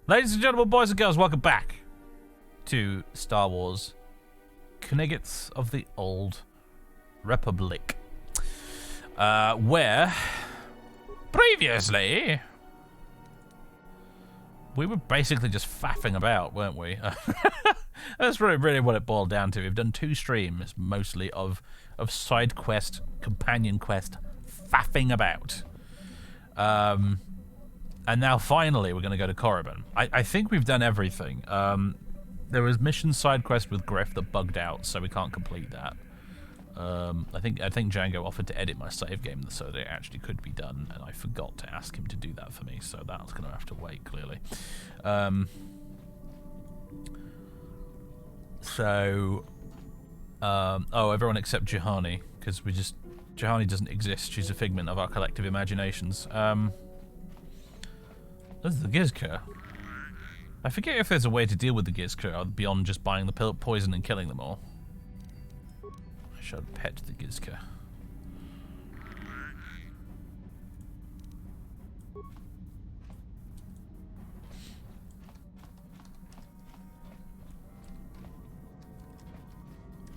Ladies and gentlemen, boys and girls, welcome back to Star Wars Knights of the Old Republic. Where previously we were basically just faffing about, weren't we? That's really what it boiled down to. We've done 2 streams mostly of side quest, companion quest, faffing about. And now finally we're going to go to Korriban. I think we've done everything. There was mission side quest with Griff that bugged out, so we can't complete that. I think Django offered to edit my save game so that it actually could be done, and I forgot to ask him to do that for me, so that's going to have to wait, clearly. Oh, everyone except Juhani, because Juhani doesn't exist. She's a figment of our collective imaginations. This is the Gizka. I forget if there's a way to deal with the Gizka beyond just buying the poison and killing them all. I should pet the Gizka.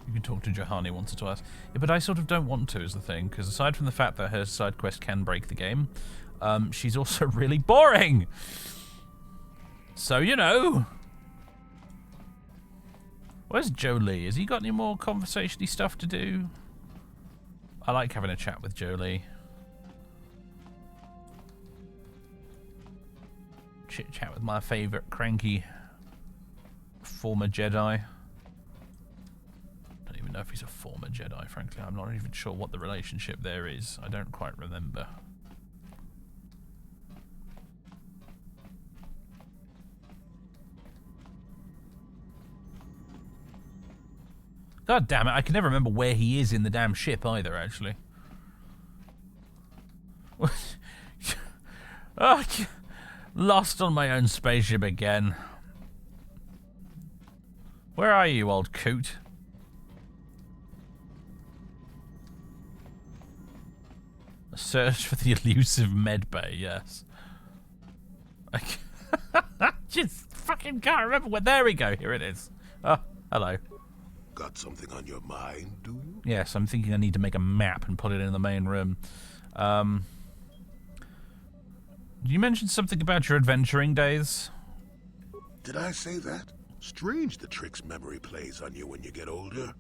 You can talk to Juhani once or twice. Yeah, but I sort of don't want to, is the thing, because aside from the fact that her side quest can break the game, she's also really boring. So, you know. Where's Jolie? Has he got any more conversation-y stuff to do? I like having a chat with Jolie. Chit-chat with my favourite cranky former Jedi. Don't even know if he's a former Jedi, frankly. I'm not even sure what the relationship there is. I don't quite remember. God damn it, I can never remember where he is in the damn ship either, actually. Oh, lost on my own spaceship again. Where are you, old coot? A search for the elusive medbay, yes. I just fucking can't remember where. There we go, here it is. Oh, hello. Got something on your mind, do you? Yes, I'm thinking I need to make a map and put it in the main room. You mentioned something about your adventuring days. Did I say that? Strange the tricks memory plays on you when you get older.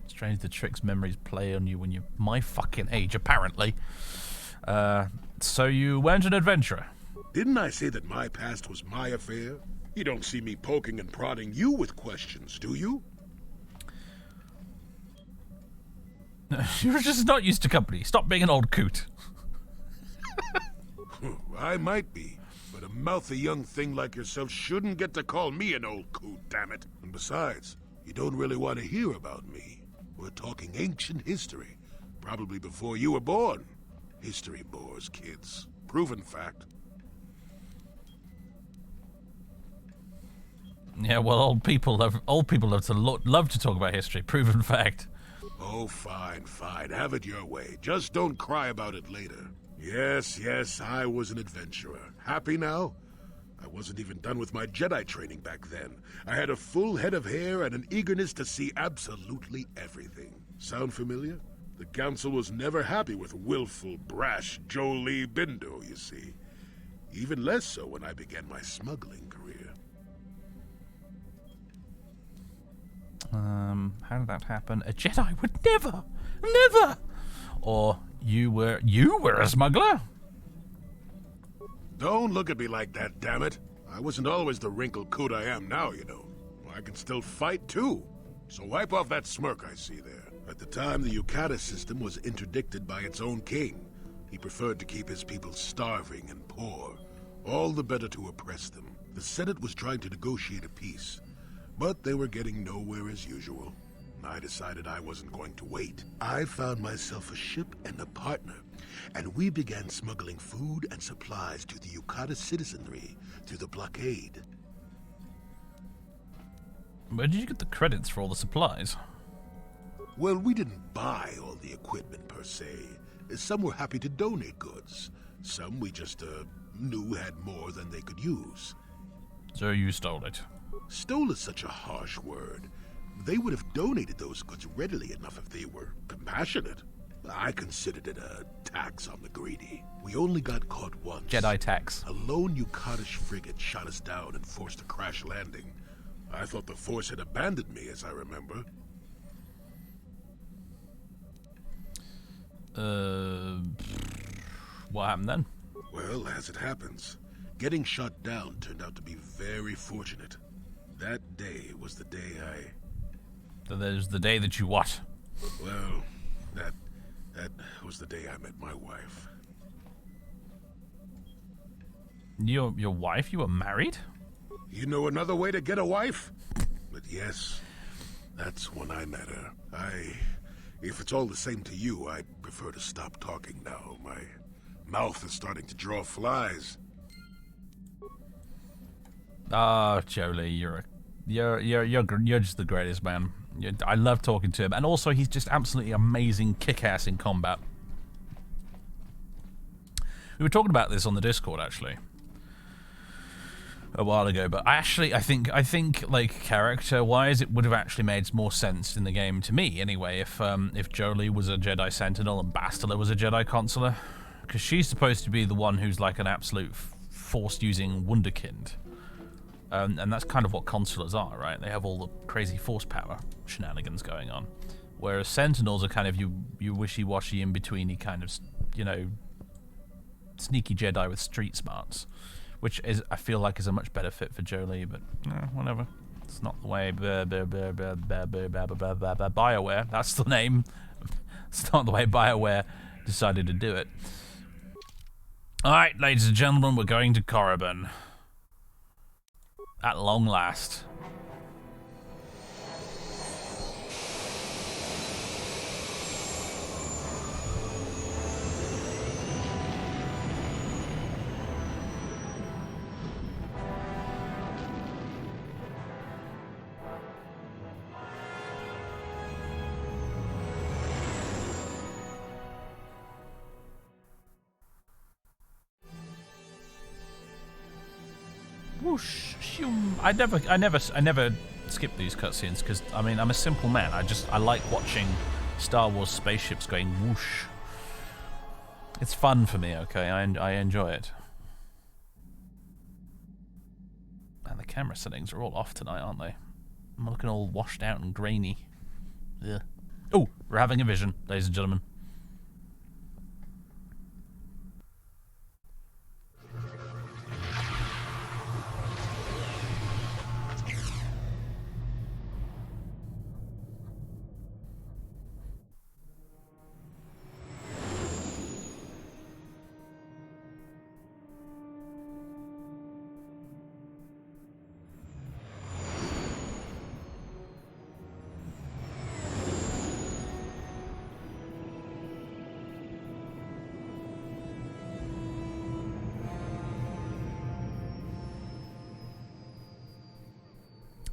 Strange the tricks memories play on you when you're my fucking age, apparently. So you weren't an adventurer? Didn't I say that my past was my affair? You don't see me poking and prodding you with questions, do you? You're just not used to company. Stop being an old coot. I might be, but a mouthy young thing like yourself shouldn't get to call me an old coot, damn it. And besides, you don't really want to hear about me. We're talking ancient history, probably before you were born. History bores kids. Proven fact. Yeah, well, old people love to talk about history. Proven fact. Oh, fine, fine. Have it your way. Just don't cry about it later. Yes, I was an adventurer. Happy now? I wasn't even done with my Jedi training back then. I had a full head of hair and an eagerness to see absolutely everything. Sound familiar? The Council was never happy with willful, brash Jolie Bindo, you see. Even less so when I began my smuggling career. How did that happen? A Jedi would never! Or you were a smuggler? Don't look at me like that, damn it. I wasn't always the wrinkled coot I am now, you know. I can still fight, too. So wipe off that smirk I see there. At the time, the Yukata system was interdicted by its own king. He preferred to keep his people starving and poor, all the better to oppress them. The Senate was trying to negotiate a peace, but they were getting nowhere as usual. I decided I wasn't going to wait. I found myself a ship and a partner, and we began smuggling food and supplies to the Yukata citizenry through the blockade. Where did you get the credits for all the supplies? Well, we didn't buy all the equipment per se. Some were happy to donate goods. Some we just, knew had more than they could use. So you stole it. Stole is such a harsh word. They would have donated those goods readily enough if they were compassionate. I considered it a tax on the greedy. We only got caught once. Jedi tax. A lone Yukatish frigate shot us down and forced a crash landing. I thought the Force had abandoned me, as I remember. What happened then? Well, as it happens, getting shot down turned out to be very fortunate. That day was the day So there's the day that you what? Well, that was the day I met my wife. Your wife? You were married? You know another way to get a wife? But yes, that's when I met her. If it's all the same to you, I'd prefer to stop talking now. My mouth is starting to draw flies. Ah, Jolie, you're just the greatest, man. I love talking to him, and also he's just absolutely amazing, kick-ass in combat. We were talking about this on the Discord actually a while ago, but I think like character-wise, it would have actually made more sense in the game to me anyway if Jolie was a Jedi Sentinel and Bastila was a Jedi Consular, because she's supposed to be the one who's like an absolute Force-using wunderkind. And that's kind of what consulars are, right? They have all the crazy force power shenanigans going on. Whereas Sentinels are kind of you wishy-washy, in-betweeny kind of, you know, sneaky Jedi with street smarts. Which is, I feel like, is a much better fit for Jolie, but whatever. It's not the way BioWare, that's the name. It's not the way BioWare decided to do it. Alright, ladies and gentlemen, we're going to Korriban. At long last. Whoosh, shoom. I never skip these cutscenes because I mean I'm a simple man. I like watching Star Wars spaceships going whoosh. It's fun for me. Okay, I enjoy it. And the camera settings are all off tonight, aren't they? I'm looking all washed out and grainy. Yeah. Oh, we're having a vision, ladies and gentlemen.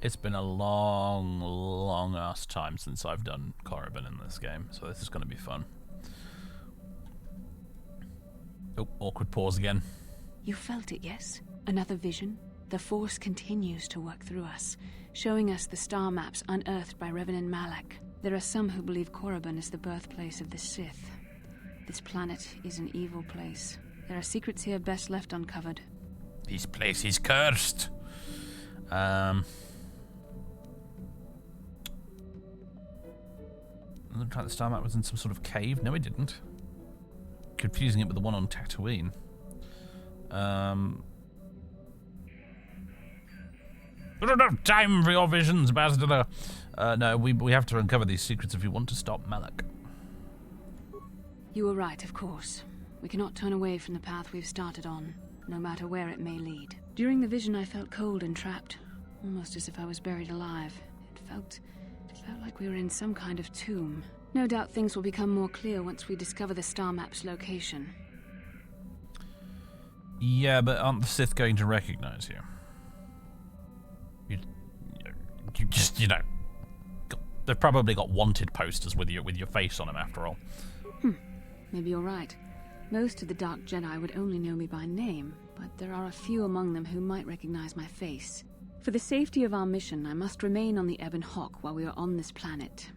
It's been a long ass time since I've done Korriban in this game, so this is going to be fun. Oh, awkward pause again. You felt it, yes? Another vision? The Force continues to work through us, showing us the star maps unearthed by Reverend Malak. There are some who believe Korriban is the birthplace of the Sith. This planet is an evil place. There are secrets here best left uncovered. This place is cursed. Looked like the star map was in some sort of cave. No, it didn't. Confusing it with the one on Tatooine. We don't have time for your visions, Bastila. No, we have to uncover these secrets if we want to stop Malak. You were right, of course. We cannot turn away from the path we've started on, no matter where it may lead. During the vision, I felt cold and trapped, almost as if I was buried alive. It felt like we were in some kind of tomb. No doubt things will become more clear once we discover the star map's location. Yeah, but aren't the Sith going to recognize you? You just, you know, they've probably got wanted posters with your face on them after all. Maybe you're right. Most of the Dark Jedi would only know me by name, but there are a few among them who might recognize my face. For the safety of our mission, I must remain on the Ebon Hawk while we are on this planet.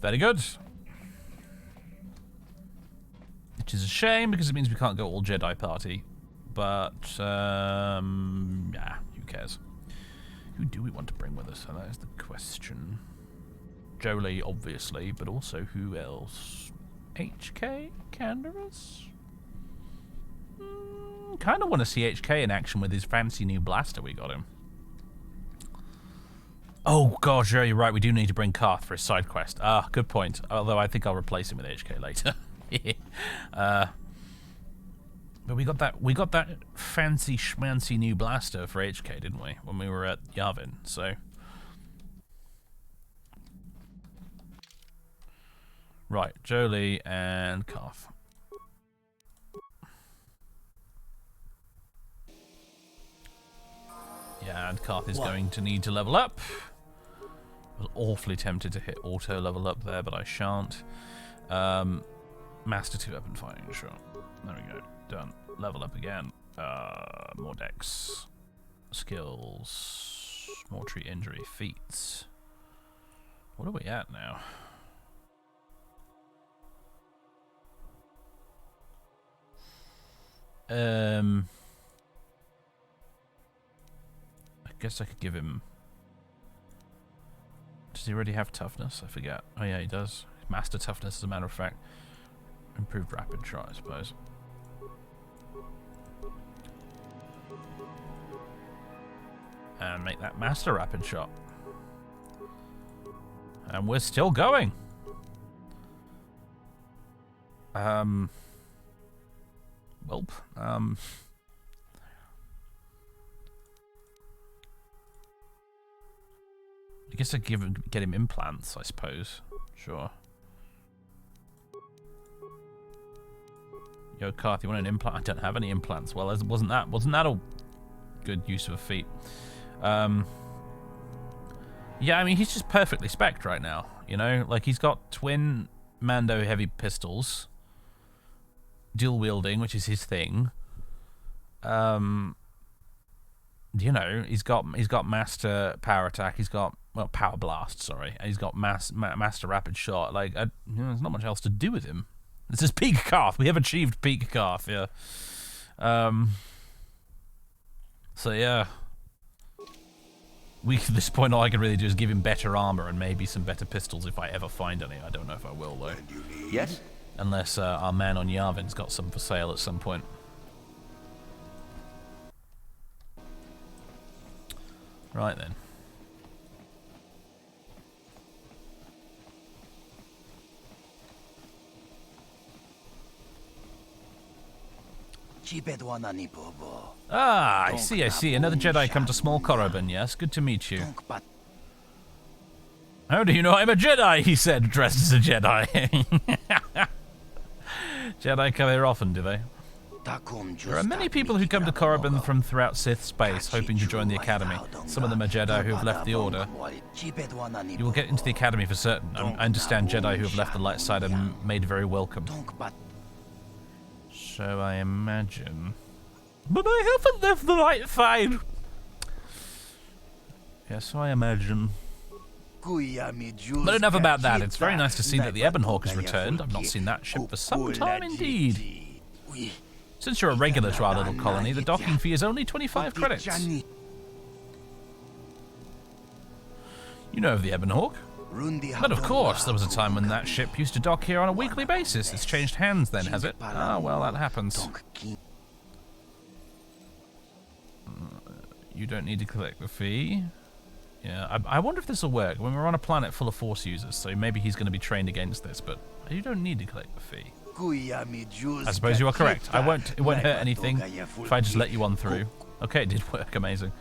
Very good. Which is a shame, because it means we can't go all Jedi party. But, yeah, who cares? Who do we want to bring with us? So that is the question. Jolie, obviously, but also who else? HK? Canderous? Kind of want to see HK in action with his fancy new blaster we got him. Oh gosh, yeah, you're right. We do need to bring Carth for his side quest. Ah, good point. Although I think I'll replace him with HK later. But we got that fancy schmancy new blaster for HK, didn't we? When we were at Yavin. So right, Jolie and Carth. Yeah, and Carth is going to need to level up. I was awfully tempted to hit auto level up there, but I shan't. Master 2 weapon fighting, sure. There we go. Done. Level up again. More dex. Skills. More treat injury. Feats. What are we at now? I guess I could give him... Does he already have toughness? I forget. Oh yeah, he does. Master toughness, as a matter of fact. Improved rapid shot, I suppose. And make that master rapid shot. And we're still going. Welp. I guess I get him implants, I suppose. Sure. Yo, Carth, you want an implant? I don't have any implants. Well, wasn't that a good use of a feat? Yeah, I mean, he's just perfectly spec'd right now. You know, like he's got twin Mando heavy pistols, dual wielding, which is his thing. You know, he's got master power attack. He's got power blast. Sorry, and he's got master rapid shot. Like, there's not much else to do with him. This is peak Carth. We have achieved peak Carth. Yeah. So yeah. At this point, all I can really do is give him better armor and maybe some better pistols if I ever find any. I don't know if I will though. Yes. Unless our man on Yavin's got some for sale at some point. Right then. Ah, I see. Another Jedi come to small Korriban, yes? Good to meet you. How do you know I'm a Jedi? He said, dressed as a Jedi. Jedi come here often, do they? There are many people who come to Korriban from throughout Sith space, hoping to join the Academy. Some of them are Jedi who have left the Order. You will get into the Academy for certain. I understand Jedi who have left the light side are made very welcome. So I imagine... But I haven't left the light side! Yeah, so I imagine... But enough about that. It's very nice to see that the Ebon Hawk has returned. I've not seen that ship for some time indeed. Since you're a regular to our little colony, the docking fee is only 25 credits. You know of the Ebon Hawk? But of course, there was a time when that ship used to dock here on a weekly basis. It's changed hands then, has it? Ah, well, that happens. You don't need to collect the fee. Yeah, I wonder if this will work. When we're on a planet full of Force users, so maybe he's going to be trained against this, but you don't need to collect the fee. I suppose you are correct. It won't hurt anything if I just let you on through. Okay, it did work. Amazing.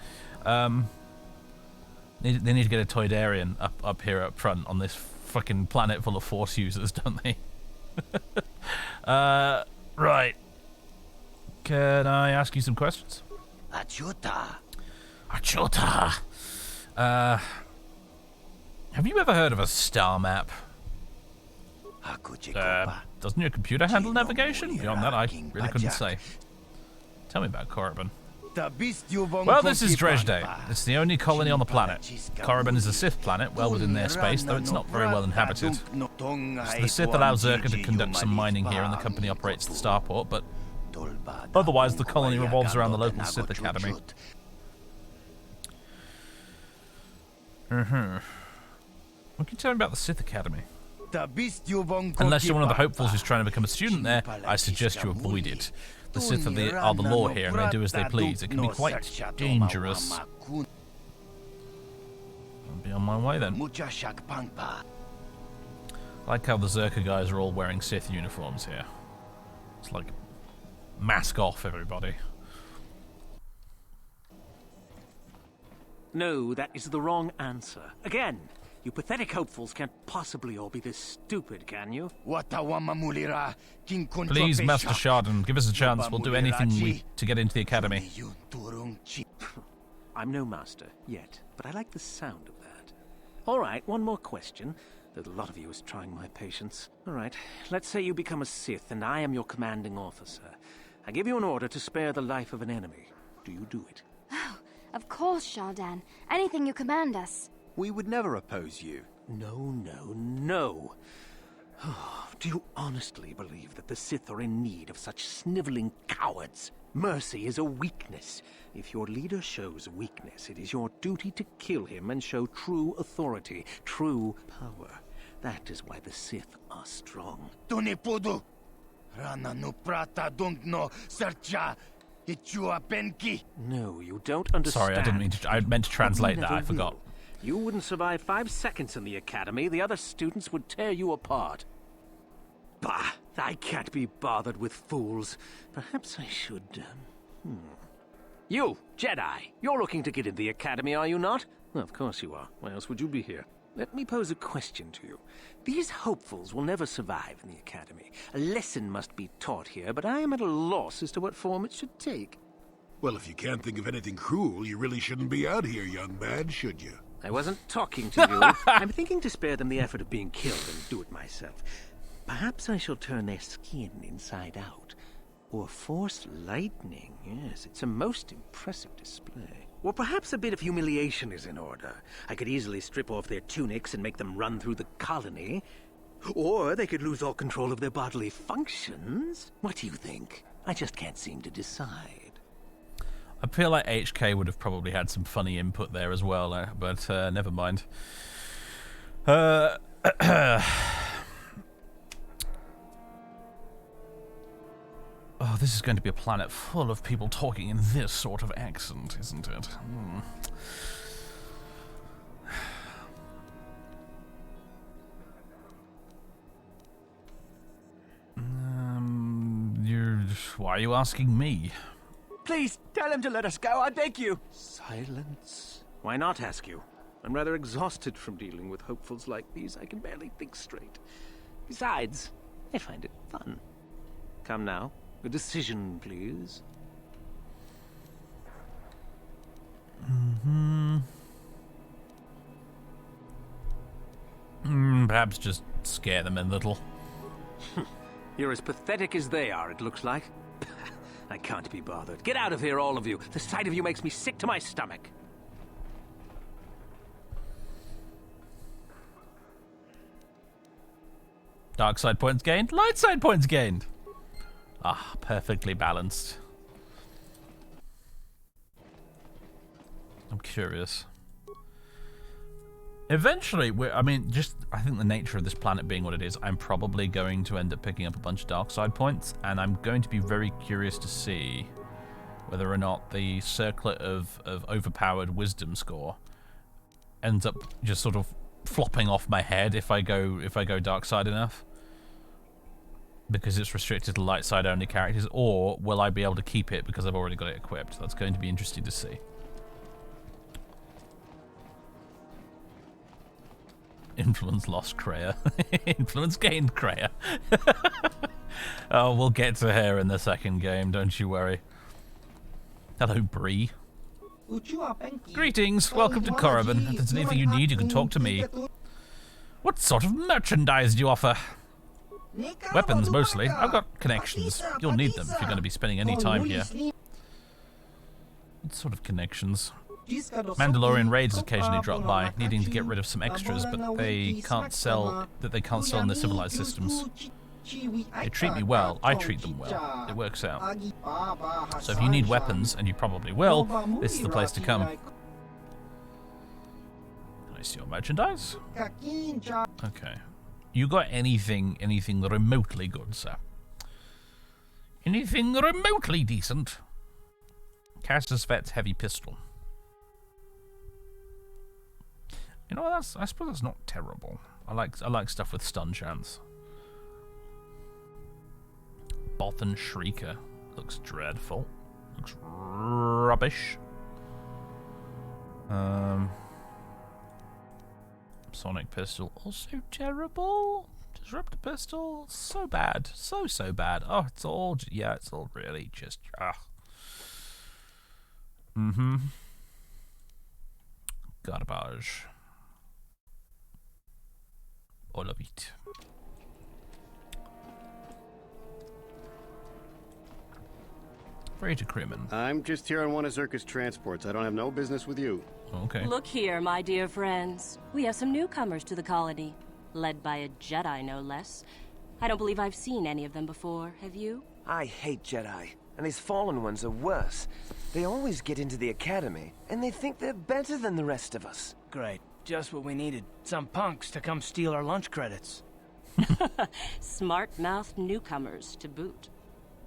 They need to get a Toydarian up here up front on this fucking planet full of Force users, don't they? Right. Can I ask you some questions? Achuta. Have you ever heard of a star map? Doesn't your computer handle navigation? Beyond that, I really couldn't say. Tell me about Korriban. Well, this is Dresde. It's the only colony on the planet. Korriban is a Sith planet, well within their space, though it's not very well inhabited. So the Sith allow Zerka to conduct some mining here, and the company operates the starport, but otherwise the colony revolves around the local Sith Academy. What can you tell me about the Sith Academy? Unless you're one of the hopefuls who's trying to become a student there, I suggest you avoid it. The Sith are the law here, and they do as they please. It can be quite dangerous. I'll be on my way then. I like how the Zerka guys are all wearing Sith uniforms here. It's like, mask off, everybody. No, that is the wrong answer. Again, you pathetic hopefuls can't possibly all be this stupid, can you? Please, Master Sharden, give us a chance. We'll do anything to get into the academy. I'm no master, yet, but I like the sound of that. All right, one more question. There's a lot of you is trying my patience. All right, let's say you become a Sith, and I am your commanding officer. I give you an order to spare the life of an enemy. Do you do it? Oh, of course, Shardan. Anything you command us. We would never oppose you. No. Do you honestly believe that the Sith are in need of such sniveling cowards? Mercy is a weakness. If your leader shows weakness, it is your duty to kill him and show true authority, true power. That is why the Sith are strong. No, you don't understand. Sorry, I didn't mean to. I meant to translate that. I forgot. You wouldn't survive 5 seconds in the academy. The other students would tear you apart. Bah! I can't be bothered with fools. Perhaps I should, You, Jedi, you're looking to get in the academy, are you not? Well, of course you are. Why else would you be here? Let me pose a question to you. These hopefuls will never survive in the academy. A lesson must be taught here, but I am at a loss as to what form it should take. Well, if you can't think of anything cruel, you really shouldn't be out here, young man, should you? I wasn't talking to you. I'm thinking to spare them the effort of being killed and do it myself. Perhaps I shall turn their skin inside out. Or force lightning. Yes, it's a most impressive display. Or perhaps a bit of humiliation is in order. I could easily strip off their tunics and make them run through the colony. Or they could lose all control of their bodily functions. What do you think? I just can't seem to decide. I feel like HK would have probably had some funny input there as well, but never mind. Oh, this is going to be a planet full of people talking in this sort of accent, isn't it? Why are you asking me? Please, tell him to let us go, I beg you. Silence. Why not ask you? I'm rather exhausted from dealing with hopefuls like these. I can barely think straight. Besides, I find it fun. Come now. A decision, please. Perhaps just scare them a little. You're as pathetic as they are, it looks like. I can't be bothered. Get out of here, all of you. The sight of you makes me sick to my stomach. Dark side points gained, light side points gained. Ah, perfectly balanced. I'm curious. Eventually, I think the nature of this planet being what it is, I'm probably going to end up picking up a bunch of dark side points, and I'm going to be very curious to see whether or not the circlet of overpowered wisdom score ends up just sort of flopping off my head if I go dark side enough, because it's restricted to light side only characters, or will I be able to keep it because I've already got it equipped? That's going to be interesting to see. Influence lost, Kreia. Influence gained, Kreia. Oh, we'll get to her in the second game, don't you worry. Hello, Bree. Greetings, welcome to Korriban. If there's anything you need, you can talk to me. What sort of merchandise do you offer? Weapons, mostly. I've got connections. You'll need them if you're going to be spending any time here. What sort of connections? Mandalorian raiders occasionally drop by, needing to get rid of some extras, but they can't sell in the civilized systems. They treat me well, I treat them well. It works out. So if you need weapons, and you probably will, this is the place to come. Can I see your merchandise? Okay. You got anything remotely good, sir? Anything remotely decent? Cassius Vet's heavy pistol. You know, I suppose that's not terrible. I like stuff with stun chance. Bothan Shrieker looks dreadful. Looks rubbish. Sonic pistol also terrible. Disruptor pistol so bad, so bad. Oh, it's all really just garbage. All of it. Freighter crewman. I'm just here on one of Zerka's transports. I don't have no business with you. Okay. Look here, my dear friends. We have some newcomers to the colony, led by a Jedi, no less. I don't believe I've seen any of them before, have you? I hate Jedi, and these fallen ones are worse. They always get into the academy, and they think they're better than the rest of us. Great. Just what we needed. Some punks to come steal our lunch credits. Smart-mouthed newcomers, to boot.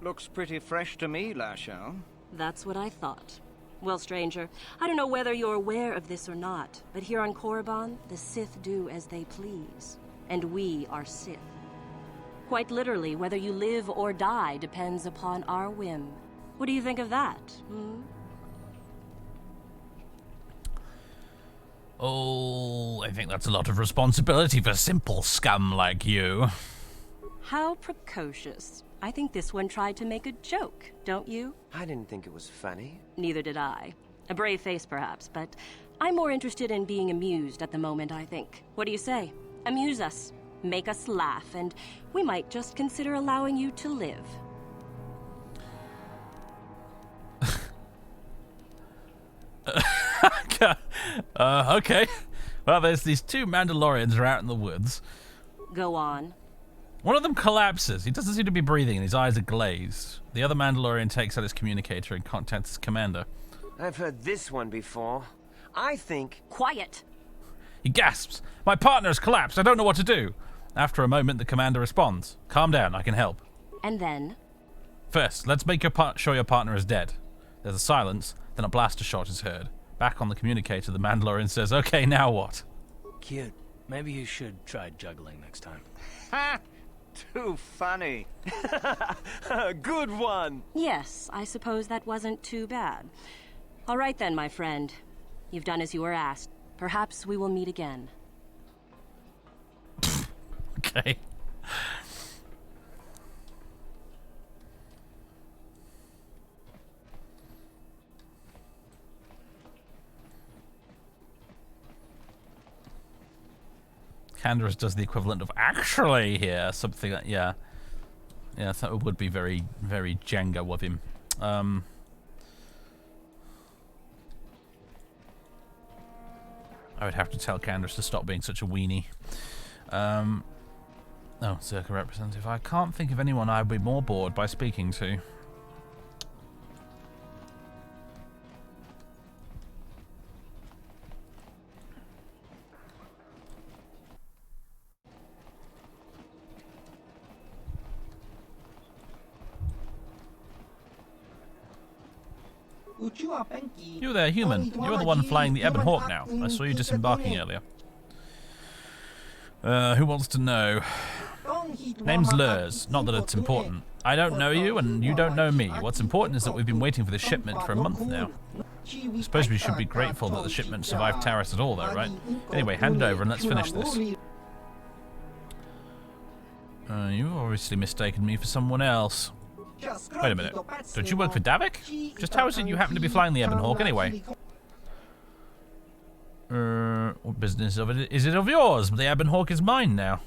Looks pretty fresh to me, Lashao. That's what I thought. Well, stranger, I don't know whether you're aware of this or not, but here on Korriban, the Sith do as they please. And we are Sith. Quite literally, whether you live or die depends upon our whim. What do you think of that, Oh, I think that's a lot of responsibility for simple scum like you. How precocious. I think this one tried to make a joke, don't you? I didn't think it was funny. Neither did I. A brave face, perhaps, but I'm more interested in being amused at the moment, I think. What do you say? Amuse us. Make us laugh, and we might just consider allowing you to live. Okay. Well, there's these two Mandalorians are out in the woods. Go on. One of them collapses. He doesn't seem to be breathing and his eyes are glazed. The other Mandalorian takes out his communicator and contacts his commander. I've heard this one before. I think... Quiet! He gasps. My partner has collapsed. I don't know what to do. After a moment, the commander responds. Calm down. I can help. And then? First, let's make sure your partner is dead. There's a silence, then a blaster shot is heard. Back on the communicator, the Mandalorian says, okay, now what? Cute. Maybe you should try juggling next time. Ha! Too funny. Good one! Yes, I suppose that wasn't too bad. All right then, my friend. You've done as you were asked. Perhaps we will meet again. Okay. Canderous does the equivalent of actually here, something that, yeah. Yeah, that would be very, very Django of him. I would have to tell Canderous to stop being such a weenie. Oh, Zerka representative. I can't think of anyone I'd be more bored by speaking to. You there, human. You're the one flying the Ebon Hawk now. I saw you disembarking earlier. Who wants to know? Name's Lurs. Not that it's important. I don't know you, and you don't know me. What's important is that we've been waiting for this shipment for a month now. I suppose we should be grateful that the shipment survived Taris at all, though, right? Anyway, hand it over and let's finish this. You've obviously mistaken me for someone else. Wait a minute. Don't you work for Davik? Just how is it you happen to be flying the Ebon Hawk anyway? What business of it is it of yours? The Ebon Hawk is mine now.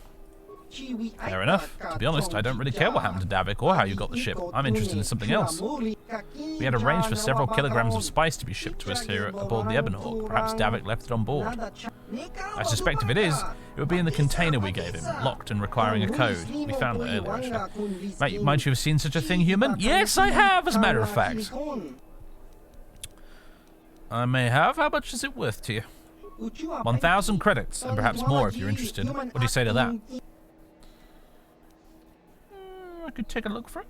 Fair enough. To be honest, I don't really care what happened to Davik or how you got the ship. I'm interested in something else. We had arranged for several kilograms of spice to be shipped to us here aboard the Ebonhawk. Perhaps Davik left it on board. I suspect if it is, it would be in the container we gave him, locked and requiring a code. We found that earlier, actually. Might you have seen such a thing, human? Yes, I have, as a matter of fact. I may have. How much is it worth to you? 1,000 credits, and perhaps more if you're interested. What do you say to that? I could take a look for it.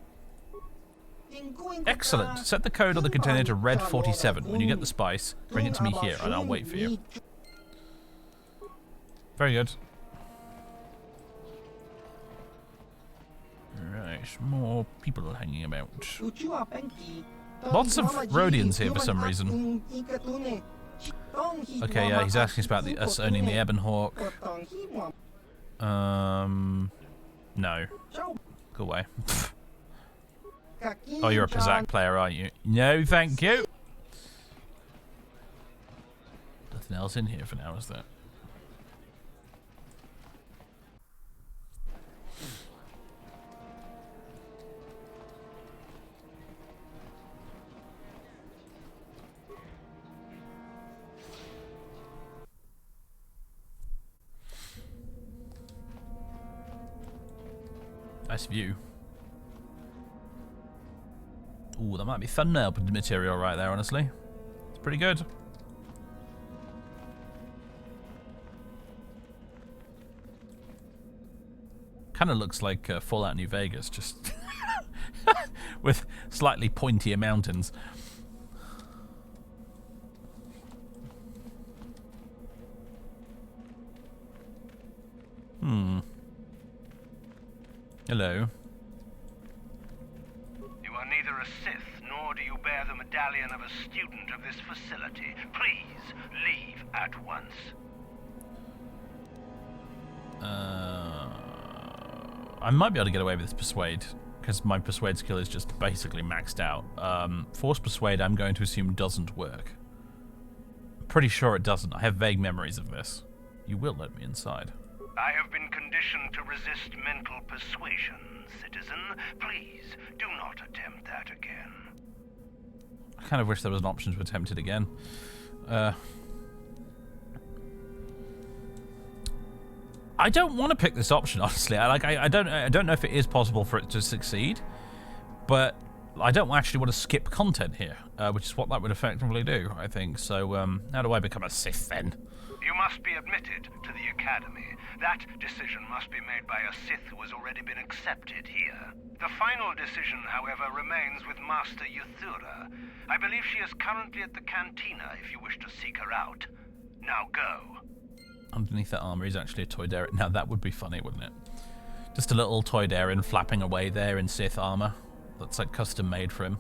Excellent. Set the code on the container to Red 47. When you get the spice, bring it to me here, and I'll wait for you. Very good. Right, more people hanging about. Lots of Rhodians here for some reason. Okay, yeah, he's asking us about us owning the Ebonhawk. No. Go away. Oh, you're a Pazak player, aren't you? No, thank you. Nothing else in here for now, is there? Nice view. Ooh, that might be thumbnail material right there, honestly. It's pretty good. Kind of looks like Fallout New Vegas, just with slightly pointier mountains. Hello. You are neither a Sith, nor do you bear the medallion of a student of this facility. Please, leave at once. I might be able to get away with this Persuade, because my Persuade skill is just basically maxed out. Force Persuade, I'm going to assume, doesn't work. I'm pretty sure it doesn't. I have vague memories of this. You will let me inside. I have been conditioned to resist mental persuasion, citizen. Please, do not attempt that again. I kind of wish there was an option to attempt it again. I don't want to pick this option, honestly. I don't know if it is possible for it to succeed, but I don't actually want to skip content here, which is what that would effectively do, I think. So, how do I become a Sith then? You must be admitted to the Academy. That decision must be made by a Sith who has already been accepted here. The final decision, however, remains with Master Yuthura. I believe she is currently at the cantina if you wish to seek her out. Now go. Underneath that armor is actually a Toydarian. Now that would be funny, wouldn't it? Just a little Toydarian flapping away there in Sith armor. That's like custom made for him.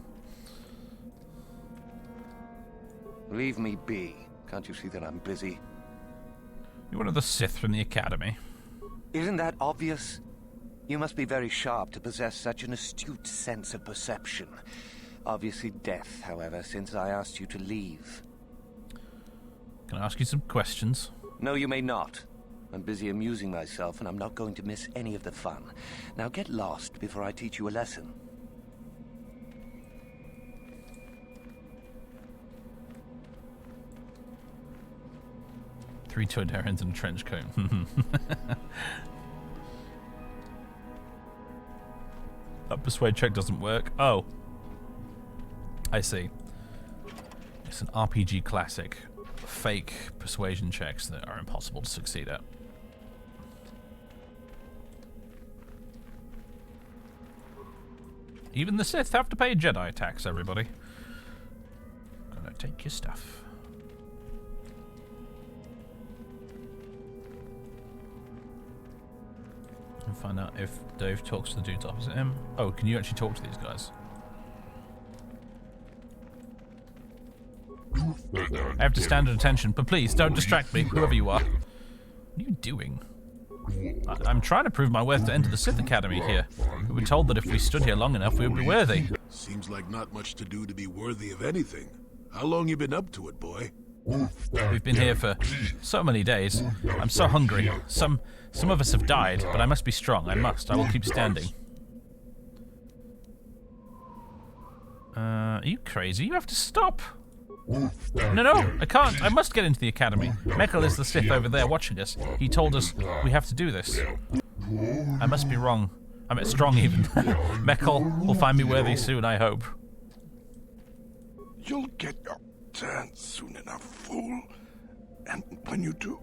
Leave me be. Can't you see that I'm busy? You're one of the Sith from the Academy. Isn't that obvious? You must be very sharp to possess such an astute sense of perception. Obviously death, however, since I asked you to leave. Can I ask you some questions? No, you may not. I'm busy amusing myself, and I'm not going to miss any of the fun. Now get lost before I teach you a lesson. Three Toydarians in a trench coat. That persuade check doesn't work. Oh. I see. It's an RPG classic. Fake persuasion checks that are impossible to succeed at. Even the Sith have to pay Jedi tax, everybody. Gonna take your stuff. And find out if Dave talks to the dudes opposite him. Oh, can you actually talk to these guys? I have to stand at attention, but please don't distract me, whoever you are. What are you doing? I'm trying to prove my worth to enter the Sith Academy here. We were told that if we stood here long enough, we would be worthy. Seems like not much to do to be worthy of anything. How long you been up to it, boy? We've been here for so many days. I'm so hungry. Some of us have died, but I must be strong. I will keep standing. Are you crazy? You have to stop. No, I can't. I must get into the academy. Mekal is the Sith over there watching us. He told us we have to do this. I must be wrong. I mean, strong even. Mekal will find me worthy soon, I hope. You'll get your turn soon enough, fool. And when you do,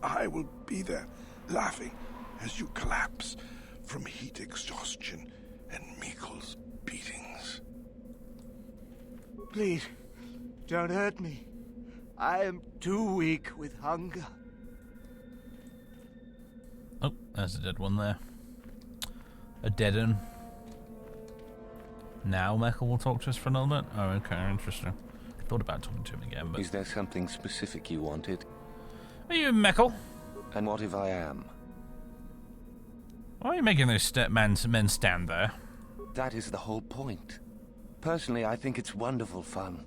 I will be there, laughing as you collapse from heat exhaustion and Mekal's beatings. Please, don't hurt me. I am too weak with hunger. Oh, there's a dead one there. A dead one. Now Mekal will talk to us for a little bit? Oh, okay, interesting. I thought about talking to him again, but... Is there something specific you wanted? Are you Mekal? And what if I am? Why are you making those men stand there? That is the whole point. Personally, I think it's wonderful fun.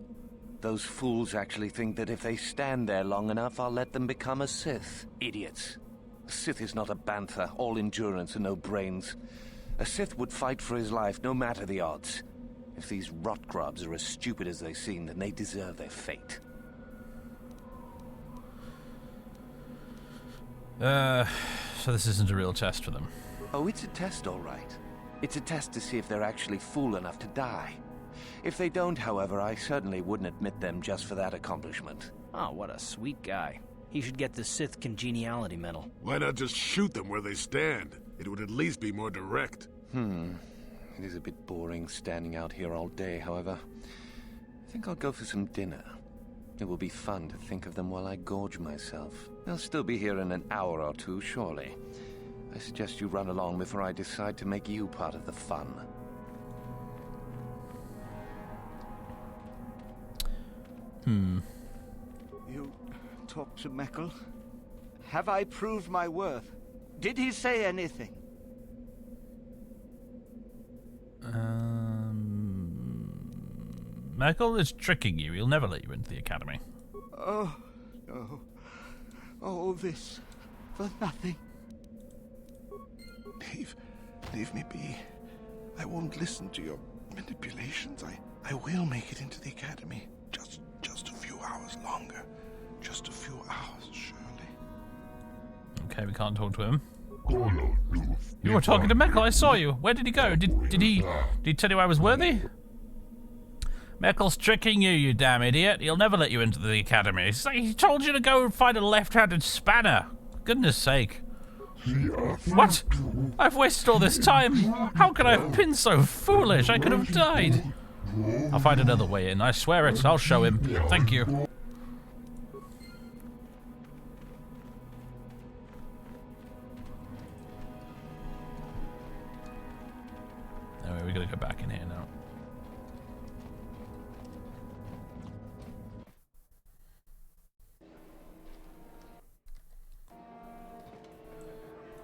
Those fools actually think that if they stand there long enough, I'll let them become a Sith. Idiots. A Sith is not a bantha, all endurance and no brains. A Sith would fight for his life, no matter the odds. If these rot grubs are as stupid as they seem, then they deserve their fate. So this isn't a real test for them. Oh, it's a test, all right. It's a test to see if they're actually fool enough to die. If they don't, however, I certainly wouldn't admit them just for that accomplishment. Oh, what a sweet guy. He should get the Sith Congeniality Medal. Why not just shoot them where they stand? It would at least be more direct. It is a bit boring standing out here all day, however. I think I'll go for some dinner. It will be fun to think of them while I gorge myself. They'll still be here in an hour or two, surely. I suggest you run along before I decide to make you part of the fun. You talked to Mekal? Have I proved my worth? Did he say anything? Mekal is tricking you. He'll never let you into the academy. Oh, no. All this for nothing. Leave me be. I won't listen to your manipulations. I will make it into the academy. Just a few hours longer. Just a few hours, surely. Okay, we can't talk to him. You were talking to Mekal. I saw you. Where did he go? Did he tell you I was worthy? Mekal's tricking you, you damn idiot. He'll never let you into the academy. He told you to go and find a left-handed spanner. Goodness sake. What? I've wasted all this time. How could I have been so foolish? I could have died. I'll find another way in. I swear it. I'll show him. Thank you. Anyway, we gotta go back in here now.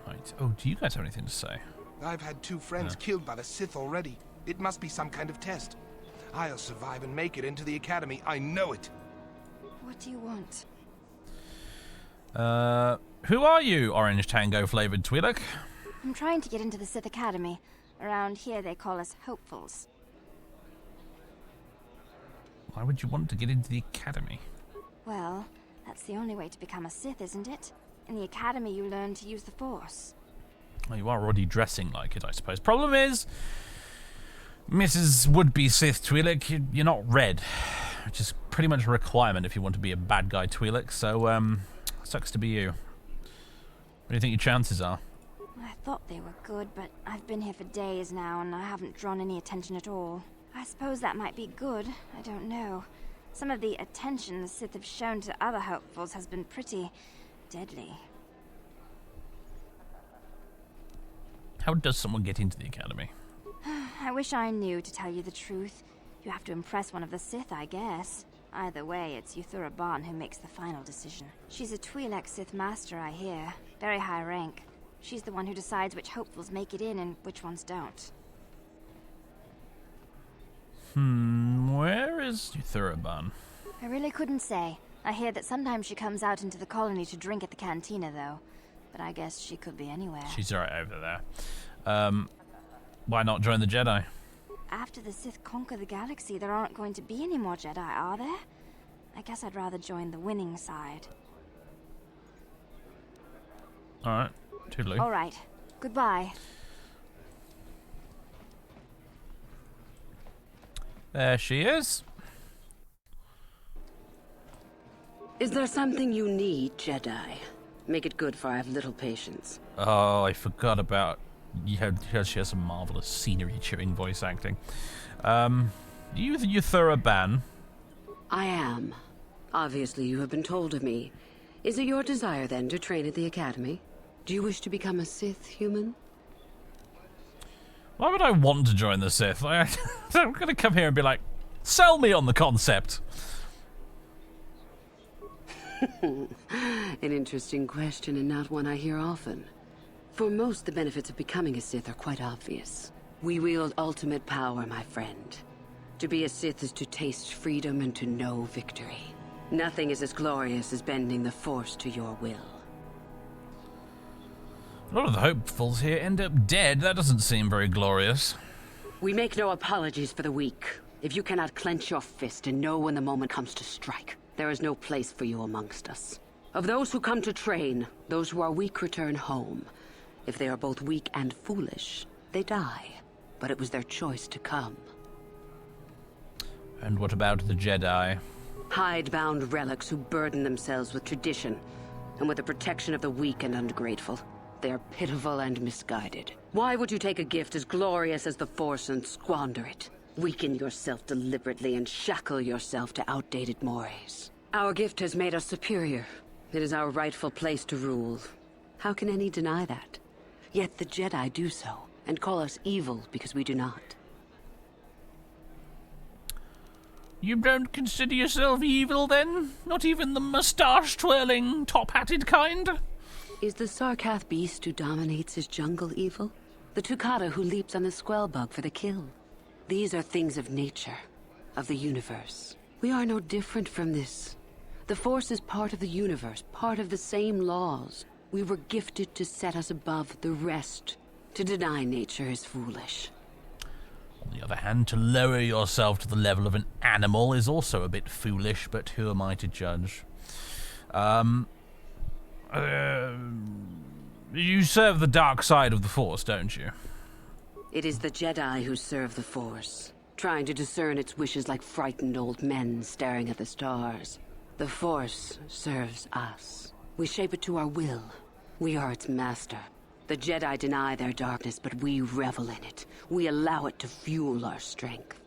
Right. Oh, do you guys have anything to say? I've had 2 friends killed by the Sith already. It must be some kind of test. I'll survive and make it into the academy. I know it. What do you want? Who are you, orange tango flavored Twi'lek? I'm trying to get into the Sith Academy. Around here they call us hopefuls. Why would you want to get into the academy? Well, that's the only way to become a Sith, isn't it? In the academy you learn to use the Force. Well, you are already dressing like it, I suppose. Problem is, Mrs. Would-be Sith Twi'lek, you're not red, which is pretty much a requirement if you want to be a bad guy Twi'lek, so, sucks to be you. What do you think your chances are? I thought they were good, but I've been here for days now and I haven't drawn any attention at all. I suppose that might be good, I don't know. Some of the attention the Sith have shown to other hopefuls has been pretty deadly. How does someone get into the academy? I wish I knew, to tell you the truth. You have to impress one of the Sith, I guess. Either way, it's Korriban who makes the final decision. She's a Twi'lek Sith Master, I hear. Very high rank. She's the one who decides which hopefuls make it in and which ones don't. Where is Korriban? I really couldn't say. I hear that sometimes she comes out into the colony to drink at the cantina, though. But I guess she could be anywhere. She's right over there. Why not join the Jedi? After the Sith conquer the galaxy, there aren't going to be any more Jedi, are there? I guess I'd rather join the winning side. Alright, toodaloo. Alright, goodbye. There she is. Is there something you need, Jedi? Make it good, for I have little patience. Oh, I forgot about... she has some marvelous scenery-chewing voice acting. You Korriban? I am. Obviously, you have been told of me. Is it your desire, then, to train at the Academy? Do you wish to become a Sith human? Why would I want to join the Sith? I'm going to come here and be like, sell me on the concept. An interesting question, and not one I hear often. For most, the benefits of becoming a Sith are quite obvious. We wield ultimate power, my friend. To be a Sith is to taste freedom and to know victory. Nothing is as glorious as bending the Force to your will. A lot of the hopefuls here end up dead. That doesn't seem very glorious. We make no apologies for the weak. If you cannot clench your fist and know when the moment comes to strike, there is no place for you amongst us. Of those who come to train, those who are weak return home. If they are both weak and foolish, they die. But it was their choice to come. And what about the Jedi? Hidebound relics who burden themselves with tradition and with the protection of the weak and ungrateful. They are pitiful and misguided. Why would you take a gift as glorious as the Force and squander it? Weaken yourself deliberately and shackle yourself to outdated mores. Our gift has made us superior. It is our rightful place to rule. How can any deny that? Yet the Jedi do so, and call us evil because we do not. You don't consider yourself evil, then? Not even the mustache-twirling, top-hatted kind? Is the Sarkath beast who dominates his jungle evil? The Tukata who leaps on the Squellbug for the kill? These are things of nature, of the universe. We are no different from this. The Force is part of the universe, part of the same laws. We were gifted to set us above the rest. To deny nature is foolish. On the other hand, to lower yourself to the level of an animal is also a bit foolish, but who am I to judge? You serve the dark side of the Force, don't you? It is the Jedi who serve the Force, trying to discern its wishes like frightened old men staring at the stars. The Force serves us. We shape it to our will. We are its master. The Jedi deny their darkness, but we revel in it. We allow it to fuel our strength.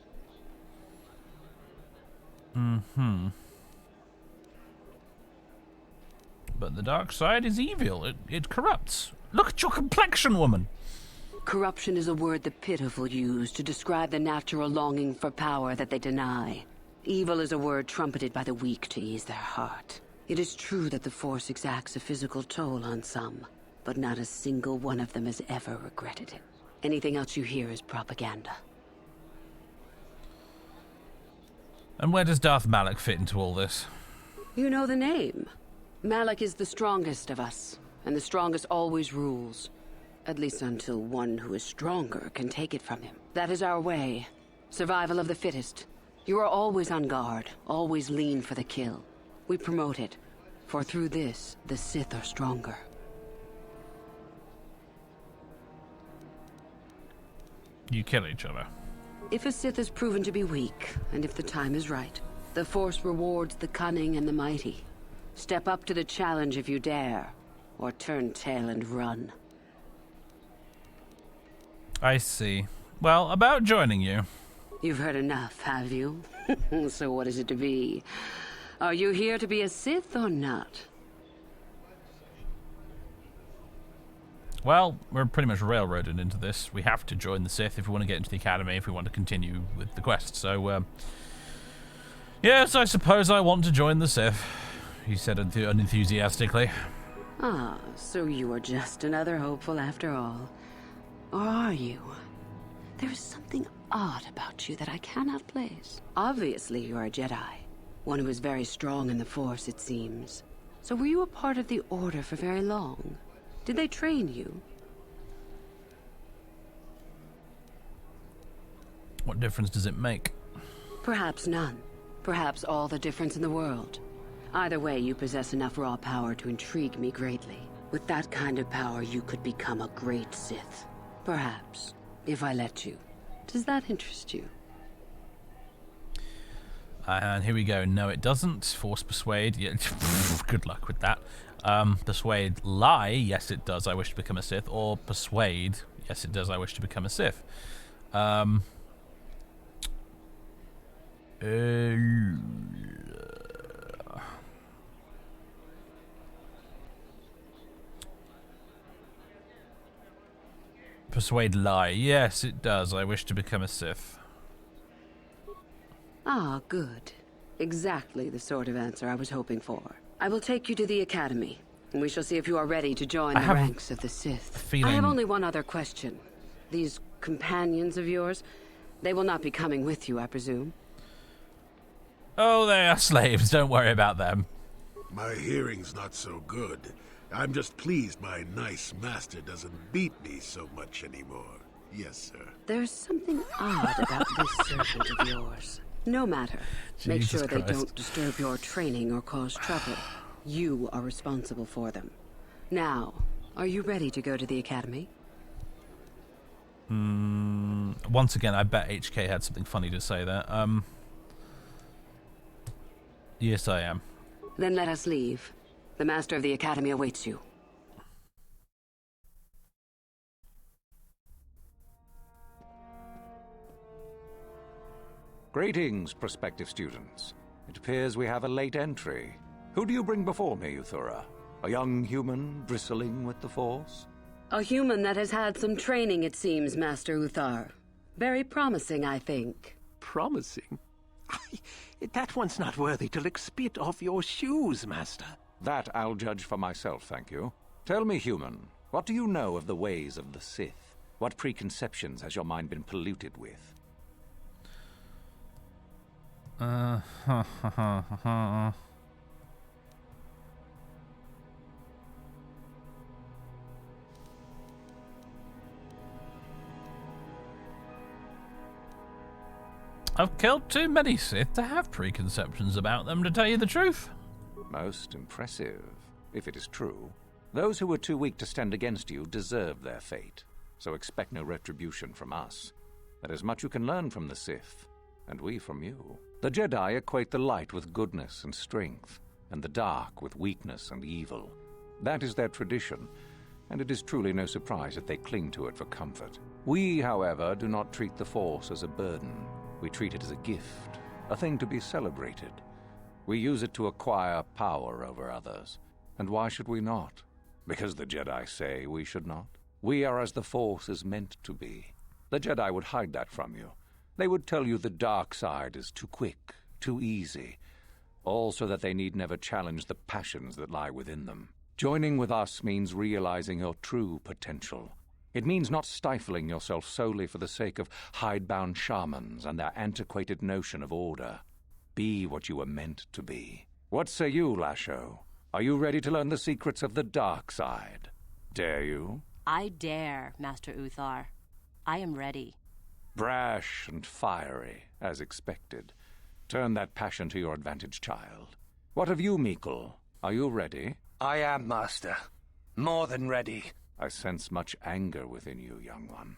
Mm-hmm. But the dark side is evil. It corrupts. Look at your complexion, woman! Corruption is a word the pitiful use to describe the natural longing for power that they deny. Evil is a word trumpeted by the weak to ease their heart. It is true that the Force exacts a physical toll on some, but not a single one of them has ever regretted it. Anything else you hear is propaganda. And where does Darth Malak fit into all this? You know the name. Malak is the strongest of us, and the strongest always rules. At least until one who is stronger can take it from him. That is our way. Survival of the fittest. You are always on guard, always lean for the kill. We promote it, for through this, the Sith are stronger. You kill each other. If a Sith is proven to be weak, and if the time is right, the Force rewards the cunning and the mighty. Step up to the challenge if you dare, or turn tail and run. I see. Well, about joining you. You've heard enough, have you? So what is it to be? Are you here to be a Sith or not? Well, we're pretty much railroaded into this. We have to join the Sith if we want to get into the Academy, if we want to continue with the quest. So, yes, I suppose I want to join the Sith, he said unenthusiastically. Ah, so you are just another hopeful after all. Or are you? There is something odd about you that I cannot place. Obviously, you are a Jedi. One who is very strong in the Force, it seems. So were you a part of the Order for very long? Did they train you? What difference does it make? Perhaps none. Perhaps all the difference in the world. Either way, you possess enough raw power to intrigue me greatly. With that kind of power, you could become a great Sith. Perhaps, if I let you. Does that interest you? And here we go. No, it doesn't. Force persuade. Yeah. Good luck with that. Persuade, lie. Yes, it does. I wish to become a Sith. Or persuade. Yes, it does. I wish to become a Sith. Persuade, lie. Yes, it does. I wish to become a Sith. Ah, good. Exactly the sort of answer I was hoping for. I will take you to the Academy, and we shall see if you are ready to join the ranks of the Sith. I have only one other question. These companions of yours, they will not be coming with you, I presume? Oh, they are slaves. Don't worry about them. My hearing's not so good. I'm just pleased my nice master doesn't beat me so much anymore. Yes, sir. There's something odd about this servant of yours. No matter. Make sure they don't disturb your training or cause trouble. You are responsible for them. Now, are you ready to go to the Academy? Once again, I bet HK had something funny to say there. Yes, I am. Then let us leave. The Master of the Academy awaits you. Greetings, prospective students. It appears we have a late entry. Who do you bring before me, Uthura? A young human bristling with the Force? A human that has had some training, it seems, Master Uthar. Very promising, I think. Promising? That one's not worthy to lick spit off your shoes, Master. That I'll judge for myself, thank you. Tell me, human, what do you know of the ways of the Sith? What preconceptions has your mind been polluted with? I've killed too many Sith to have preconceptions about them, to tell you the truth. Most impressive, if it is true. Those who were too weak to stand against you deserve their fate, so expect no retribution from us. There is much you can learn from the Sith, and we from you. The Jedi equate the light with goodness and strength, and the dark with weakness and evil. That is their tradition, and it is truly no surprise that they cling to it for comfort. We, however, do not treat the Force as a burden. We treat it as a gift, a thing to be celebrated. We use it to acquire power over others. And why should we not? Because the Jedi say we should not. We are as the Force is meant to be. The Jedi would hide that from you. They would tell you the dark side is too quick, too easy, all so that they need never challenge the passions that lie within them. Joining with us means realizing your true potential. It means not stifling yourself solely for the sake of hidebound shamans and their antiquated notion of order. Be what you were meant to be. What say you, Lasho? Are you ready to learn the secrets of the dark side? Dare you? I dare, Master Uthar. I am ready. Brash and fiery, as expected. Turn that passion to your advantage, child. What of you, Meekle? Are you ready? I am, Master. More than ready. I sense much anger within you, young one.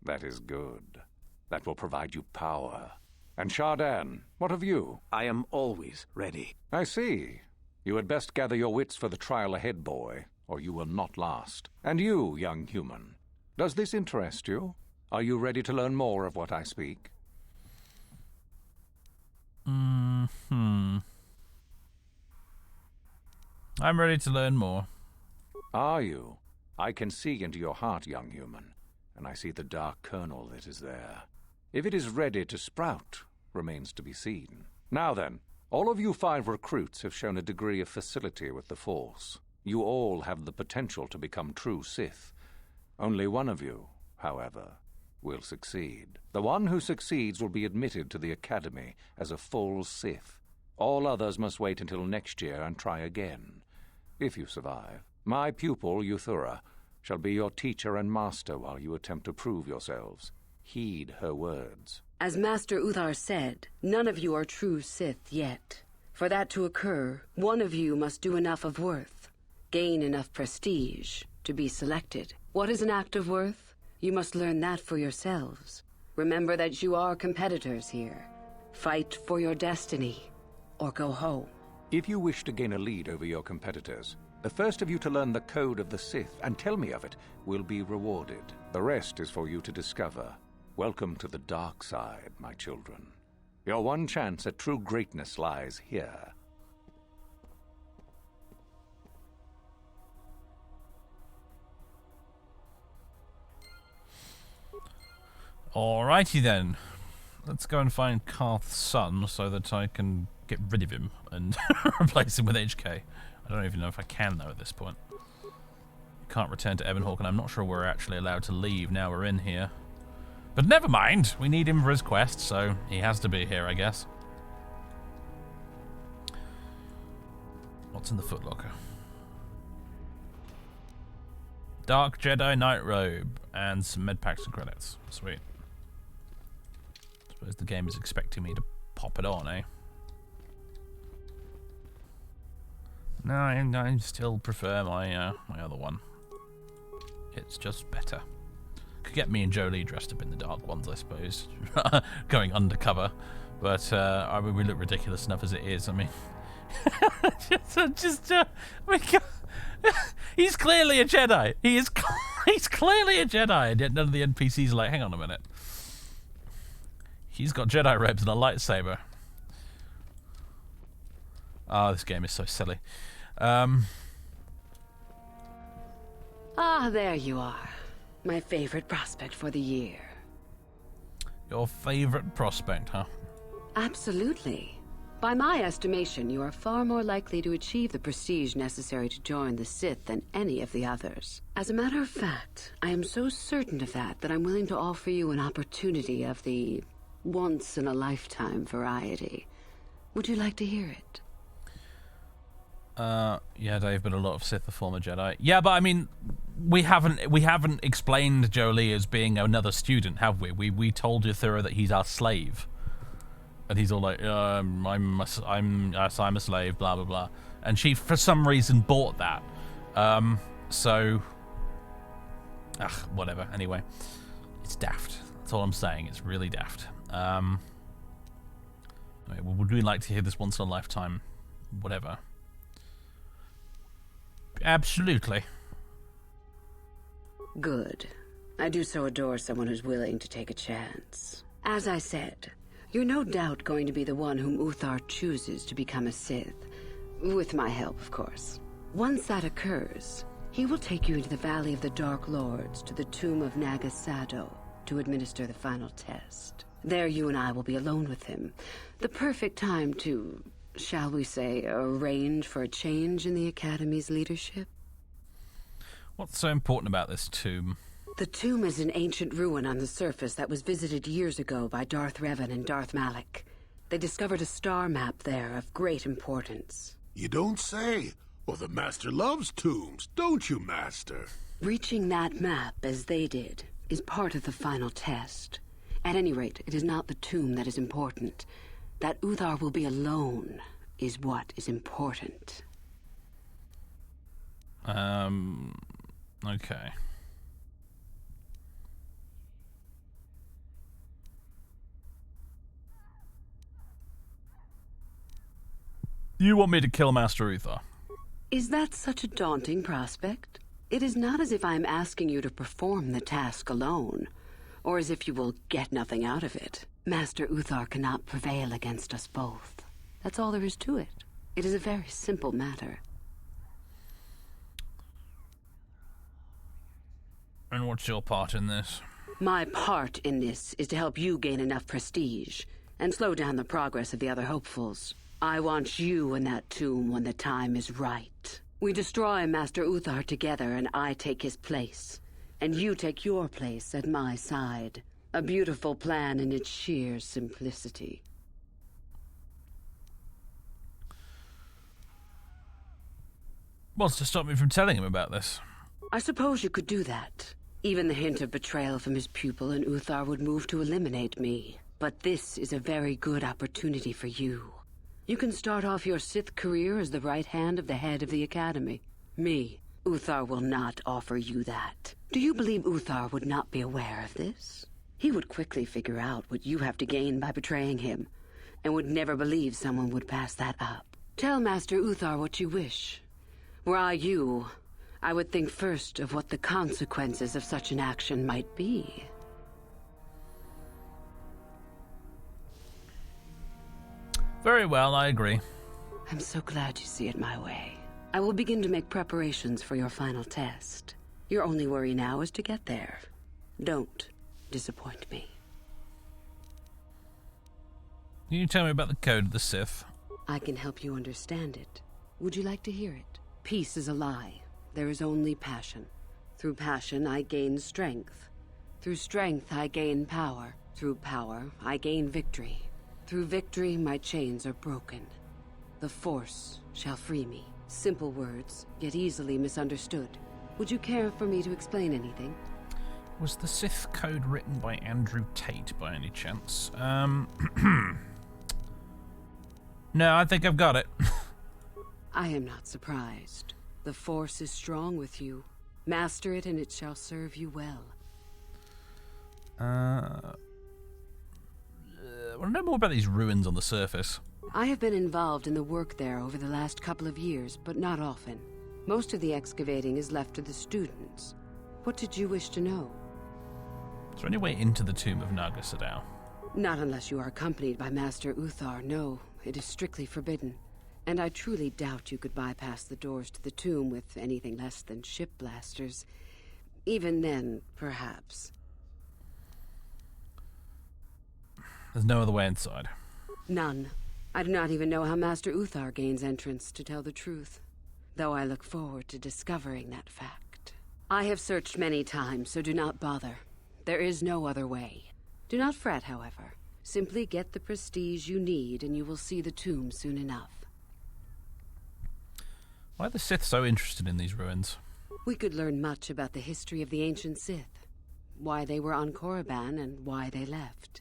That is good. That will provide you power. And Shardan, what of you? I am always ready. I see. You had best gather your wits for the trial ahead, boy, or you will not last. And you, young human, does this interest you? Are you ready to learn more of what I speak? I'm ready to learn more. Are you? I can see into your heart, young human, and I see the dark kernel that is there. If it is ready to sprout, remains to be seen. Now then, all of you 5 recruits have shown a degree of facility with the Force. You all have the potential to become true Sith. Only one of you, however, will succeed. The one who succeeds will be admitted to the Academy as a full Sith. All others must wait until next year and try again. If you survive, my pupil, Euthura, shall be your teacher and master while you attempt to prove yourselves. Heed her words. As Master Uthar said, none of you are true Sith yet. For that to occur, one of you must do enough of worth, gain enough prestige, to be selected. What is an act of worth? You must learn that for yourselves. Remember that you are competitors here. Fight for your destiny, or go home. If you wish to gain a lead over your competitors, the first of you to learn the code of the Sith and tell me of it will be rewarded. The rest is for you to discover. Welcome to the dark side, my children. Your one chance at true greatness lies here. Alrighty then. Let's go and find Carth's son so that I can get rid of him and replace him with HK. I don't even know if I can though at this point. Can't return to Evanhawk, and I'm not sure we're actually allowed to leave now we're in here. But never mind, we need him for his quest, so he has to be here, I guess. What's in the footlocker? Dark Jedi Night Robe and some medpacks and credits. Sweet. Suppose the game is expecting me to pop it on, eh? No, I still prefer my my other one. It's just better. Could get me and Jolie dressed up in the dark ones, I suppose, going undercover. But I mean, we look ridiculous enough as it is. I mean, he's clearly a Jedi. He's clearly a Jedi, and yet none of the NPCs are like, hang on a minute. He's got Jedi robes and a lightsaber. Oh, this game is so silly. Ah, there you are. My favorite prospect for the year. Your favorite prospect, huh? Absolutely. By my estimation, you are far more likely to achieve the prestige necessary to join the Sith than any of the others. As a matter of fact, I am so certain of that I'm willing to offer you an opportunity of the once-in-a-lifetime variety. Would you like to hear it? Yeah, Dave, but a lot of Sith are former Jedi. Yeah, but I mean, we haven't explained Jolie as being another student, have we? We told Euthura that he's our slave, and he's all like, I'm a slave, blah blah blah, and she for some reason bought that. So, whatever. Anyway, it's daft. That's all I'm saying. It's really daft. Anyway, would we like to hear this once in a lifetime? Whatever. Absolutely. Good. I do so adore someone who's willing to take a chance. As I said, you're no doubt going to be the one whom Uthar chooses to become a Sith. With my help, of course. Once that occurs, he will take you into the Valley of the Dark Lords to the tomb of Naga Sado to administer the final test. There you and I will be alone with him. The perfect time to, shall we say, arrange for a change in the Academy's leadership. What's so important about this tomb? The tomb is an ancient ruin on the surface that was visited years ago by Darth Revan and Darth Malak. They discovered a star map there of great importance. You don't say. Well, the Master loves tombs, don't you, Master? Reaching that map, as they did, is part of the final test. At any rate, it is not the tomb that is important. That Uthar will be alone is what is important. Okay. You want me to kill Master Uthar? Is that such a daunting prospect? It is not as if I am asking you to perform the task alone, or as if you will get nothing out of it. Master Uthar cannot prevail against us both. That's all there is to it. It is a very simple matter. And what's your part in this? My part in this is to help you gain enough prestige and slow down the progress of the other hopefuls. I want you in that tomb when the time is right. We destroy Master Uthar together and I take his place. And you take your place at my side. A beautiful plan in its sheer simplicity. What's to stop me from telling him about this? I suppose you could do that. Even the hint of betrayal from his pupil and Uthar would move to eliminate me. But this is a very good opportunity for you. You can start off your Sith career as the right hand of the head of the Academy. Me, Uthar will not offer you that. Do you believe Uthar would not be aware of this? He would quickly figure out what you have to gain by betraying him, and would never believe someone would pass that up. Tell Master Uthar what you wish. Were I you, I would think first of what the consequences of such an action might be. Very well, I agree. I'm so glad you see it my way. I will begin to make preparations for your final test. Your only worry now is to get there. Don't disappoint me. Can you tell me about the code of the Sith? I can help you understand it. Would you like to hear it? Peace is a lie. There is only passion. Through passion, I gain strength. Through strength, I gain power. Through power, I gain victory. Through victory, my chains are broken. The Force shall free me. Simple words, yet easily misunderstood. Would you care for me to explain anything? Was the Sith code written by Andrew Tate by any chance? No, I think I've got it. I am not surprised. The Force is strong with you. Master it and it shall serve you well. I want to know more about these ruins on the surface. I have been involved in the work there over the last couple of years, but not often. Most of the excavating is left to the students. What did you wish to know? Is there any way into the tomb of Naga Sadao? Not unless you are accompanied by Master Uthar, no. It is strictly forbidden. And I truly doubt you could bypass the doors to the tomb with anything less than ship blasters. Even then, perhaps. There's no other way inside. None. I do not even know how Master Uthar gains entrance, to tell the truth. Though I look forward to discovering that fact. I have searched many times, so do not bother. There is no other way. Do not fret, however. Simply get the prestige you need, and you will see the tomb soon enough. Why are the Sith so interested in these ruins? We could learn much about the history of the ancient Sith. Why they were on Korriban, and why they left.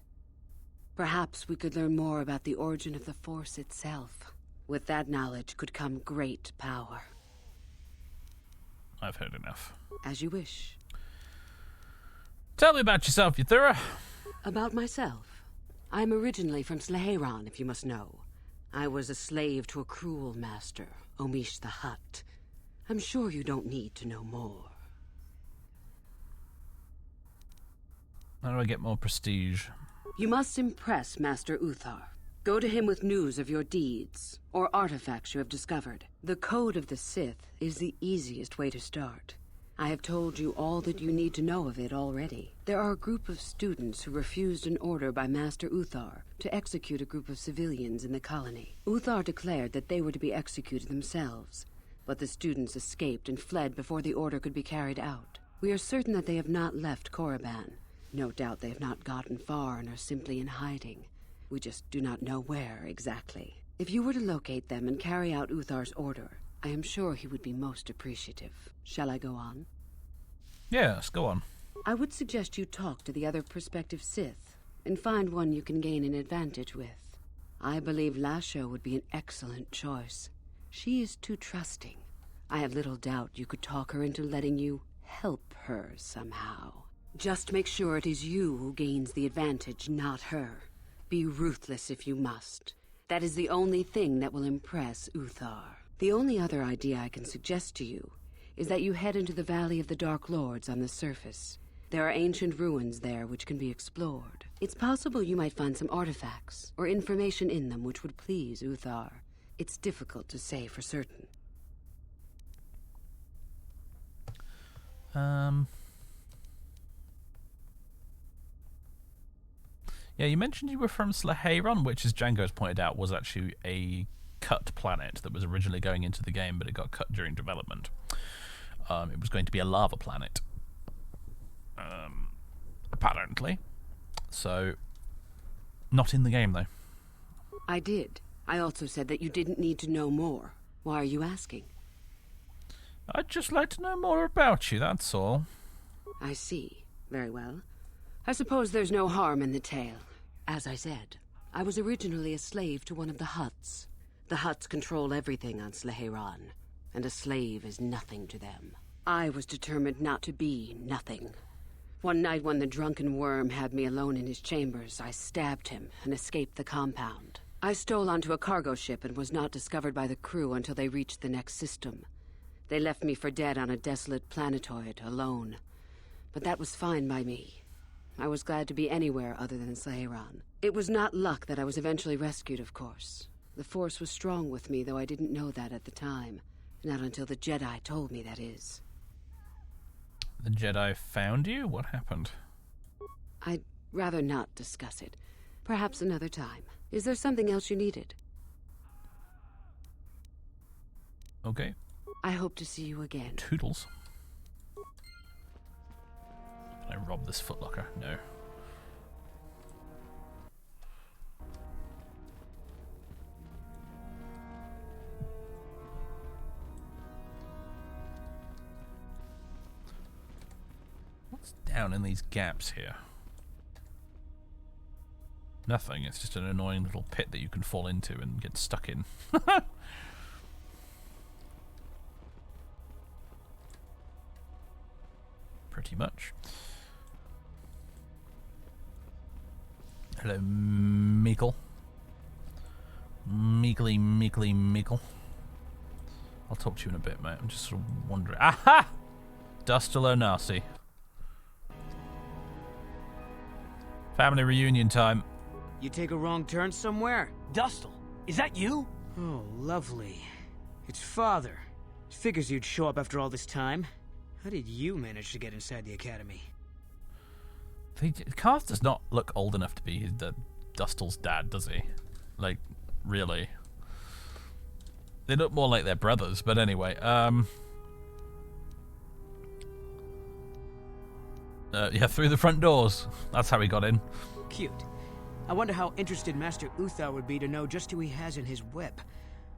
Perhaps we could learn more about the origin of the Force itself. With that knowledge could come great power. I've heard enough. As you wish. Tell me about yourself, Yuthura. About myself. I am originally from Slaheron, if you must know. I was a slave to a cruel master, Omish the Hutt. I'm sure you don't need to know more. How do I get more prestige? You must impress Master Uthar. Go to him with news of your deeds, or artifacts you have discovered. The Code of the Sith is the easiest way to start. I have told you all that you need to know of it already. There are a group of students who refused an order by Master Uthar to execute a group of civilians in the colony. Uthar declared that they were to be executed themselves, but the students escaped and fled before the order could be carried out. We are certain that they have not left Korriban. No doubt they have not gotten far and are simply in hiding. We just do not know where exactly. If you were to locate them and carry out Uthar's order, I am sure he would be most appreciative. Shall I go on? Yes, go on. I would suggest you talk to the other prospective Sith, and find one you can gain an advantage with. I believe Lasho would be an excellent choice. She is too trusting. I have little doubt you could talk her into letting you help her somehow. Just make sure it is you who gains the advantage, not her. Be ruthless if you must. That is the only thing that will impress Uthar. The only other idea I can suggest to you is that you head into the Valley of the Dark Lords on the surface. There are ancient ruins there which can be explored. It's possible you might find some artifacts or information in them which would please Uthar. It's difficult to say for certain. Yeah, you mentioned you were from Slaheron, which, as Django's pointed out, was actually a cut planet that was originally going into the game, but it got cut during development. It was going to be a lava planet, apparently. So, not in the game, though. I did. I also said that you didn't need to know more. Why are you asking? I'd just like to know more about you, that's all. I see. Very well. I suppose there's no harm in the tale. As I said, I was originally a slave to one of the Hutts. The Hutts control everything on Sleheran, and a slave is nothing to them. I was determined not to be nothing. One night when the drunken worm had me alone in his chambers, I stabbed him and escaped the compound. I stole onto a cargo ship and was not discovered by the crew until they reached the next system. They left me for dead on a desolate planetoid, alone. But that was fine by me. I was glad to be anywhere other than Sleheran. It was not luck that I was eventually rescued, of course. The Force was strong with me, though I didn't know that at the time. Not until the Jedi told me, that is. The Jedi found you? What happened? I'd rather not discuss it. Perhaps another time. Is there something else you needed? Okay. I hope to see you again. Toodles. Can I rob this footlocker? No. What's down in these gaps here? Nothing. It's just an annoying little pit that you can fall into and get stuck in. Pretty much. Hello, Meekle. Meekle. I'll talk to you in a bit, mate. I'm just sort of wondering. Aha! Dustil Nasi. Family reunion time. You take a wrong turn somewhere? Dustil, is that you? Oh, lovely. It's Father. Figures you'd show up after all this time. How did you manage to get inside the academy? Carth does not look old enough to be Dustil's dad, does he? Like, really? They look more like their brothers, but anyway. Yeah, through the front doors. That's how he got in. Cute. I wonder how interested Master Uthar would be to know just who he has in his web.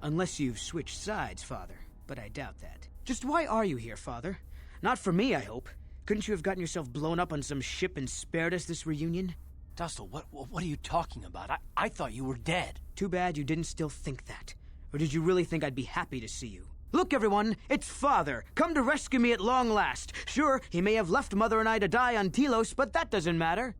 Unless you've switched sides, Father. But I doubt that. Just why are you here, Father? Not for me, I hope. Couldn't you have gotten yourself blown up on some ship and spared us this reunion? Dustil, what are you talking about? I thought you were dead. Too bad you didn't still think that. Or did you really think I'd be happy to see you? Look, everyone, it's Father, come to rescue me at long last. Sure, he may have left Mother and I to die on Telos, but that doesn't matter.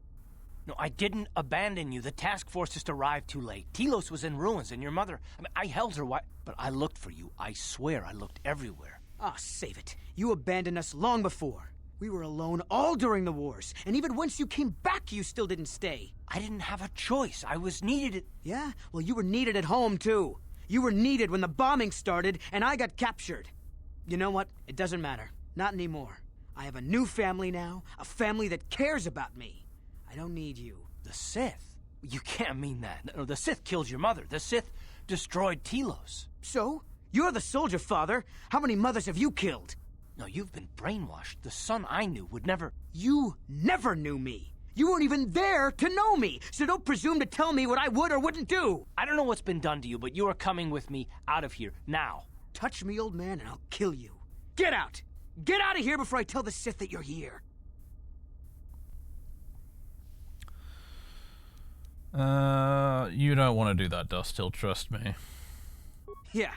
No, I didn't abandon you. The task force just arrived too late. Telos was in ruins, and your mother... I held her, but I looked for you. I swear I looked everywhere. Ah, save it. You abandoned us long before. We were alone all during the wars, and even once you came back, you still didn't stay. I didn't have a choice. I was needed. Yeah? Well, you were needed at home, too. You were needed when the bombing started, and I got captured. You know what? It doesn't matter. Not anymore. I have a new family now, a family that cares about me. I don't need you. The Sith? You can't mean that. No, the Sith killed your mother. The Sith destroyed Telos. So? You're the soldier, Father. How many mothers have you killed? No, you've been brainwashed. The son I knew would never... You never knew me. You weren't even there to know me, so don't presume to tell me what I would or wouldn't do. I don't know what's been done to you, but you are coming with me out of here, now. Touch me, old man, and I'll kill you. Get out! Get out of here before I tell the Sith that you're here. You don't want to do that, Dustil, trust me. Yeah,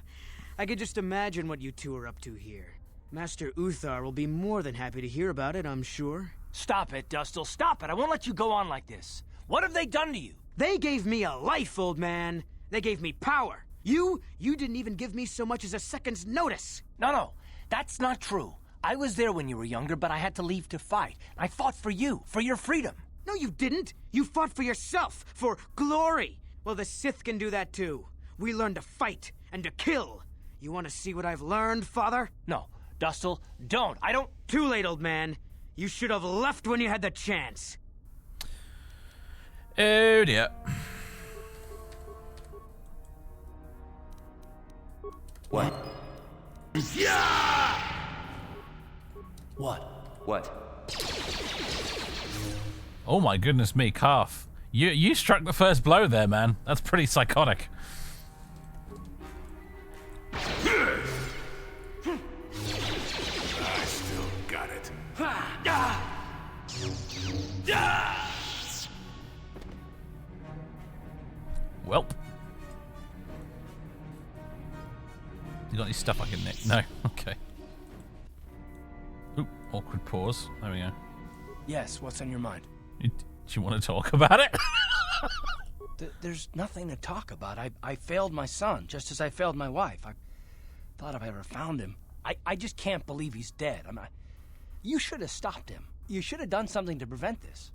I could just imagine what you two are up to here. Master Uthar will be more than happy to hear about it, I'm sure. Stop it, Dustil, stop it. I won't let you go on like this. What have they done to you? They gave me a life, old man. They gave me power. You didn't even give me so much as a second's notice. No, that's not true. I was there when you were younger, but I had to leave to fight. I fought for you, for your freedom. No, you didn't. You fought for yourself, for glory. Well, the Sith can do that too. We learn to fight and to kill. You want to see what I've learned, Father? No, Dustil, don't. I don't... Too late, old man. You should have left when you had the chance. Oh dear. What? Yeah! What? Oh my goodness me, Carth. You struck the first blow there, man. That's pretty psychotic. got any stuff I can nick? No. Okay. Oop, awkward pause. There we go. Yes, what's on your mind? Do you want to talk about it? There's nothing to talk about. I failed my son, just as I failed my wife. I thought if I ever found him. I just can't believe he's dead. You should have stopped him. You should have done something to prevent this.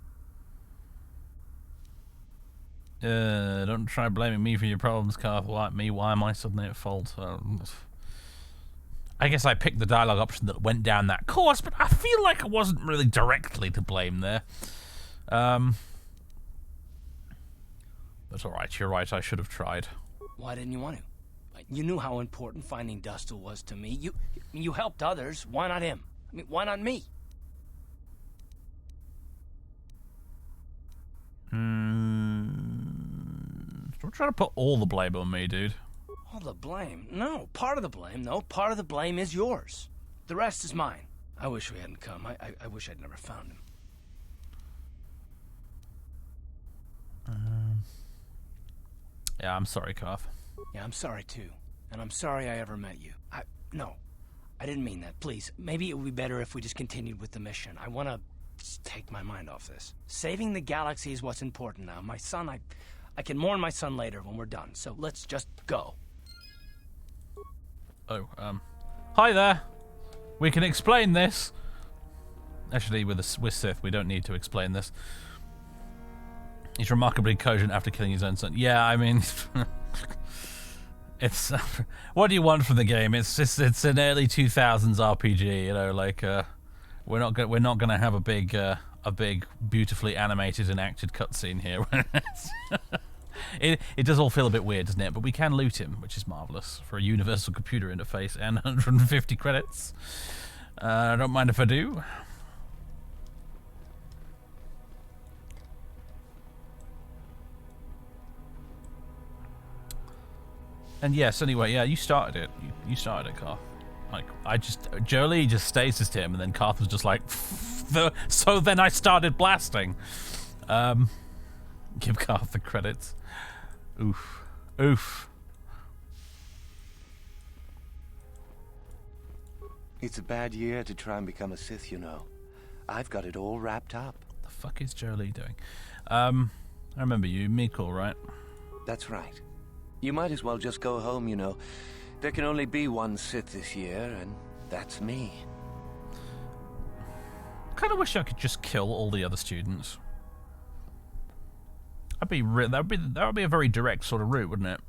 Don't try blaming me for your problems, Carth. Like me, why am I suddenly at fault? I guess I picked the dialogue option that went down that course, but I feel like I wasn't really directly to blame there. That's alright, you're right, I should have tried. Why didn't you want to? You knew how important finding Dustil was to me. You helped others. Why not him? Why not me? Don't try to put all the blame on me, dude. All the blame? No, part of the blame, no. Part of the blame is yours. The rest is mine. I wish we hadn't come. I wish I'd never found him. Yeah, I'm sorry, Carth. Yeah, I'm sorry too. And I'm sorry I ever met you. No, I didn't mean that. Please, maybe it would be better if we just continued with the mission. I want to just take my mind off this. Saving the galaxy is what's important now. My son, I can mourn my son later when we're done. So let's just go. Oh, hi there. We can explain this. Actually, with Sith, we don't need to explain this. He's remarkably cogent after killing his own son. Yeah, I mean, it's what do you want from the game? It's an early 2000s RPG, you know. Like we're not gonna have a big beautifully animated and acted cutscene here. It does all feel a bit weird, doesn't it? But we can loot him, which is marvelous for a universal computer interface and 150 credits. I don't mind if I do. And yes, anyway, yeah, you started it. You started it, Carth. Like, Jolie just stasis him, and then Carth was just like, so then I started blasting. Give Carth the credits. Oof. Oof. It's a bad year to try and become a Sith, you know. I've got it all wrapped up. The fuck is Jolie doing? I remember you, Mikkel, right? That's right. You might as well just go home, you know. There can only be one Sith this year, and that's me. Kind of wish I could just kill all the other students. That would be a very direct sort of route, wouldn't it?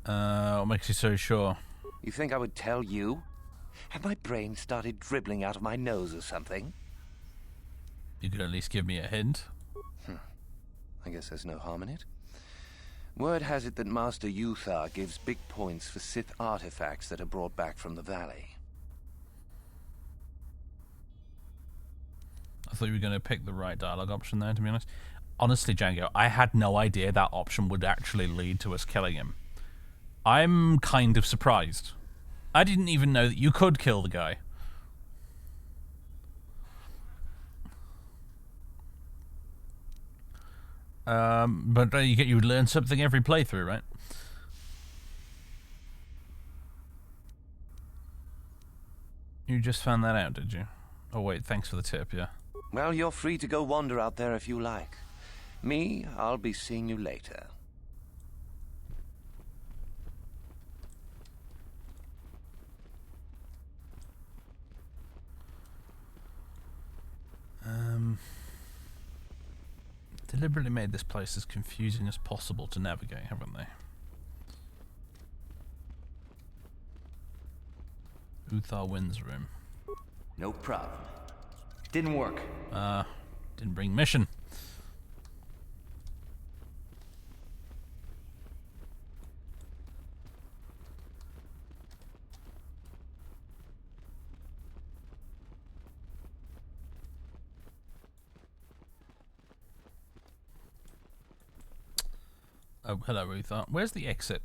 What makes you so sure? You think I would tell you? Have my brain started dribbling out of my nose or something? You could at least give me a hint. I guess there's no harm in it. Word has it that Master Uthar gives big points for Sith artifacts that are brought back from the valley. I thought you were going to pick the right dialogue option there, to be honest. Honestly, Django, I had no idea that option would actually lead to us killing him. I'm kind of surprised. I didn't even know that you could kill the guy. But you would learn something every playthrough, right? You just found that out, did you? Oh wait, thanks for the tip, yeah. Well, you're free to go wander out there if you like. Me, I'll be seeing you later. Deliberately made this place as confusing as possible to navigate, haven't they? Uthar Wynn's room. No problem. Didn't work. Didn't bring mission. Oh, hello, Uthar. Where's the exit?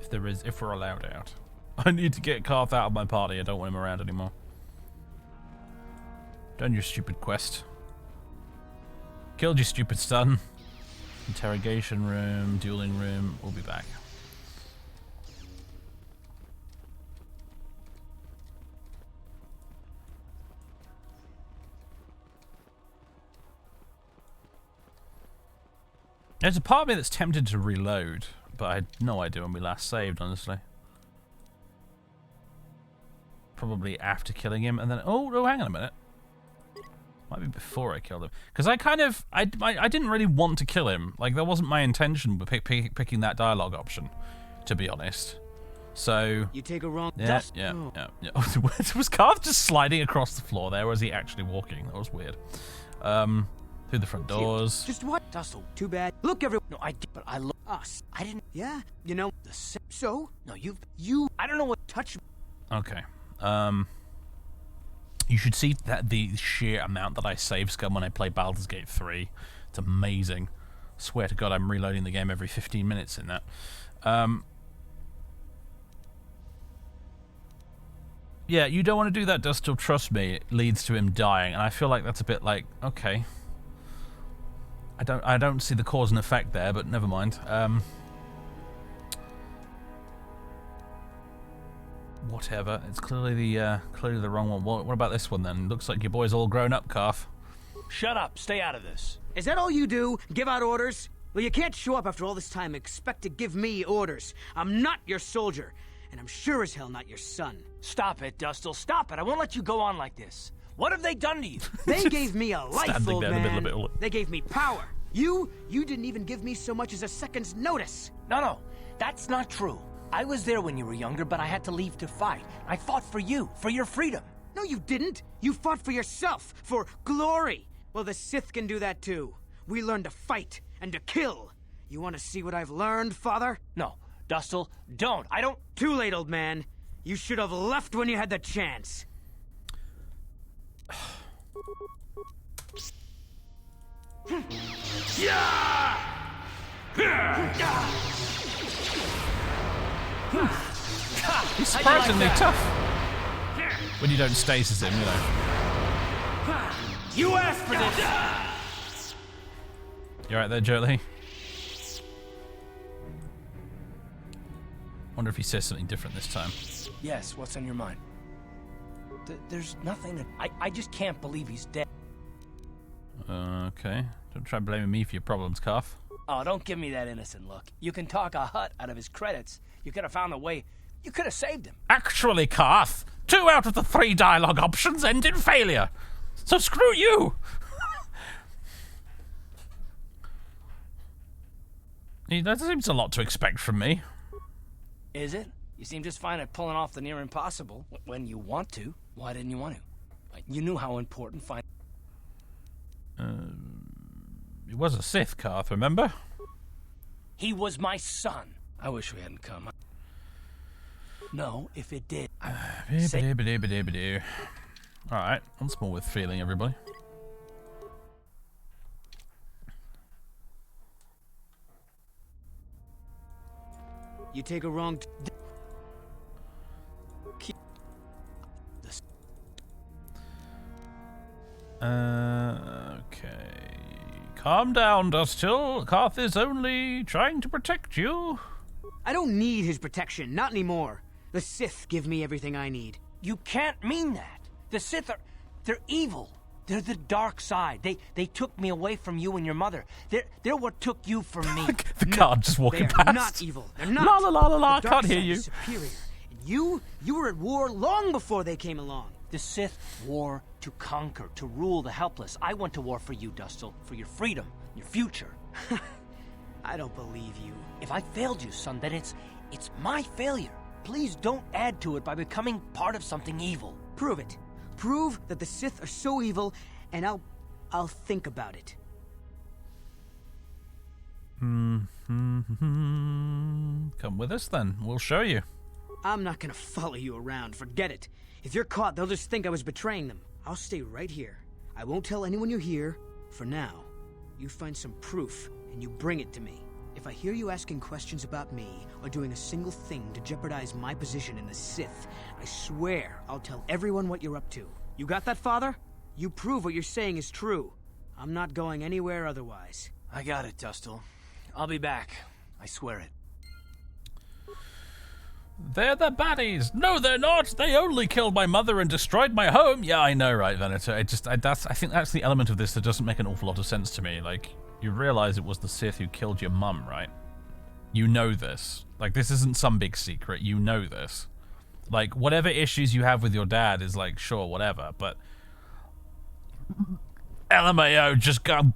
If there is, if we're allowed out. I need to get Carth out of my party. I don't want him around anymore. Done your stupid quest. Killed your stupid son. Interrogation room, dueling room. We'll be back. There's a part of me that's tempted to reload, but I had no idea when we last saved, honestly. Probably after killing him, and then... Oh, hang on a minute. Might be before I killed him. Because I didn't really want to kill him. Like, that wasn't my intention with picking that dialogue option, to be honest. So... You take a wrong... Yeah. Was Carth just sliding across the floor there, or was he actually walking? That was weird. Through the front doors. Just what? Dustil. Too bad. Look, everyone. No, I did, but I look us. I didn't. Yeah. You know the same. So no, you. I don't know what touched. Okay. You should see that the sheer amount that I save scum when I play Baldur's Gate 3. It's amazing. Swear to God, I'm reloading the game every 15 minutes in that. Yeah, you don't want to do that, Dustil. Trust me, it leads to him dying, and I feel like that's a bit like, okay. I don't see the cause and effect there, but never mind. Whatever. It's clearly the wrong one. What about this one then? Looks like your boy's all grown up, Carth. Shut up. Stay out of this. Is that all you do? Give out orders? Well, you can't show up after all this time and expect to give me orders. I'm not your soldier, and I'm sure as hell not your son. Stop it, Dustil. Stop it. I won't let you go on like this. What have they done to you? They gave me a life, old man. The they gave me power. You didn't even give me so much as a second's notice. No, that's not true. I was there when you were younger, but I had to leave to fight. I fought for you, for your freedom. No, you didn't. You fought for yourself, for glory. Well, the Sith can do that too. We learned to fight and to kill. You want to see what I've learned, Father? No, Dustil, don't. I don't... Too late, old man. You should have left when you had the chance. He's surprisingly tough when you don't stasis him, you know. You asked for this! You alright there, Jolie? Wonder if he says something different this time. Yes, what's on your mind? There's nothing that... I just can't believe he's dead. Okay. Don't try blaming me for your problems, Carth. Oh, don't give me that innocent look. You can talk a hut out of his credits. You could have found a way. You could have saved him. Actually, Carth, 2 out of the 3 dialogue options end in failure. So screw you! That seems a lot to expect from me. Is it? You seem just fine at pulling off the near impossible when you want to. Why didn't you want to? You knew how important He was a Sith, Carth, remember? He was my son. I wish we hadn't come. No, if it did. Alright, once more with feeling, everybody. You take a wrong... Okay. Calm down, Dustil. Carth is only trying to protect you. I don't need his protection, not anymore. The Sith give me everything I need. You can't mean that. The Sith are... they're evil. They're the dark side. They took me away from you and your mother. They're what took you from me. The guard just walking past. They're not evil. They're not. La la la la la, I can't hear side you. is superior. And you were at war long before they came along. The Sith war to conquer, to rule the helpless. I went to war for you, Dustil, for your freedom, your future. I don't believe you. If I failed you, son, then it's my failure. Please don't add to it by becoming part of something evil. Prove it. Prove that the Sith are so evil, and I'll think about it. Come with us then. We'll show you. I'm not gonna follow you around. Forget it. If you're caught, they'll just think I was betraying them. I'll stay right here. I won't tell anyone you're here. For now, you find some proof, and you bring it to me. If I hear you asking questions about me, or doing a single thing to jeopardize my position in the Sith, I swear I'll tell everyone what you're up to. You got that, Father? You prove what you're saying is true. I'm not going anywhere otherwise. I got it, Dustil. I'll be back. I swear it. They're the baddies. No, they're not. They only killed my mother and destroyed my home. Yeah, I know, right, Venator? I think that's the element of this that doesn't make an awful lot of sense to me. Like, you realize it was the Sith who killed your mum, right? You know this. Like, this isn't some big secret. You know this. Like, whatever issues you have with your dad is like, sure, whatever, but LMAO, just gonna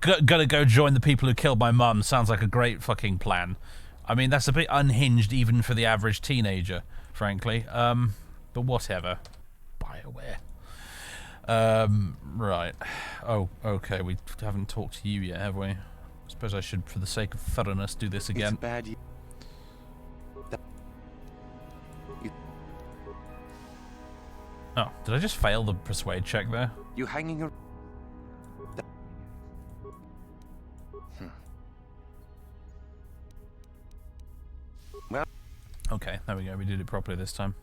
go join the people who killed my mum sounds like a great fucking plan. I mean, that's a bit unhinged even for the average teenager, frankly. But whatever. BioWare. Right. Oh, okay, we haven't talked to you yet, have we? I suppose I should, for the sake of thoroughness, do this again. It's bad. Oh, did I just fail the persuade check there? You hanging around? Well, okay, there we go. We did it properly this time.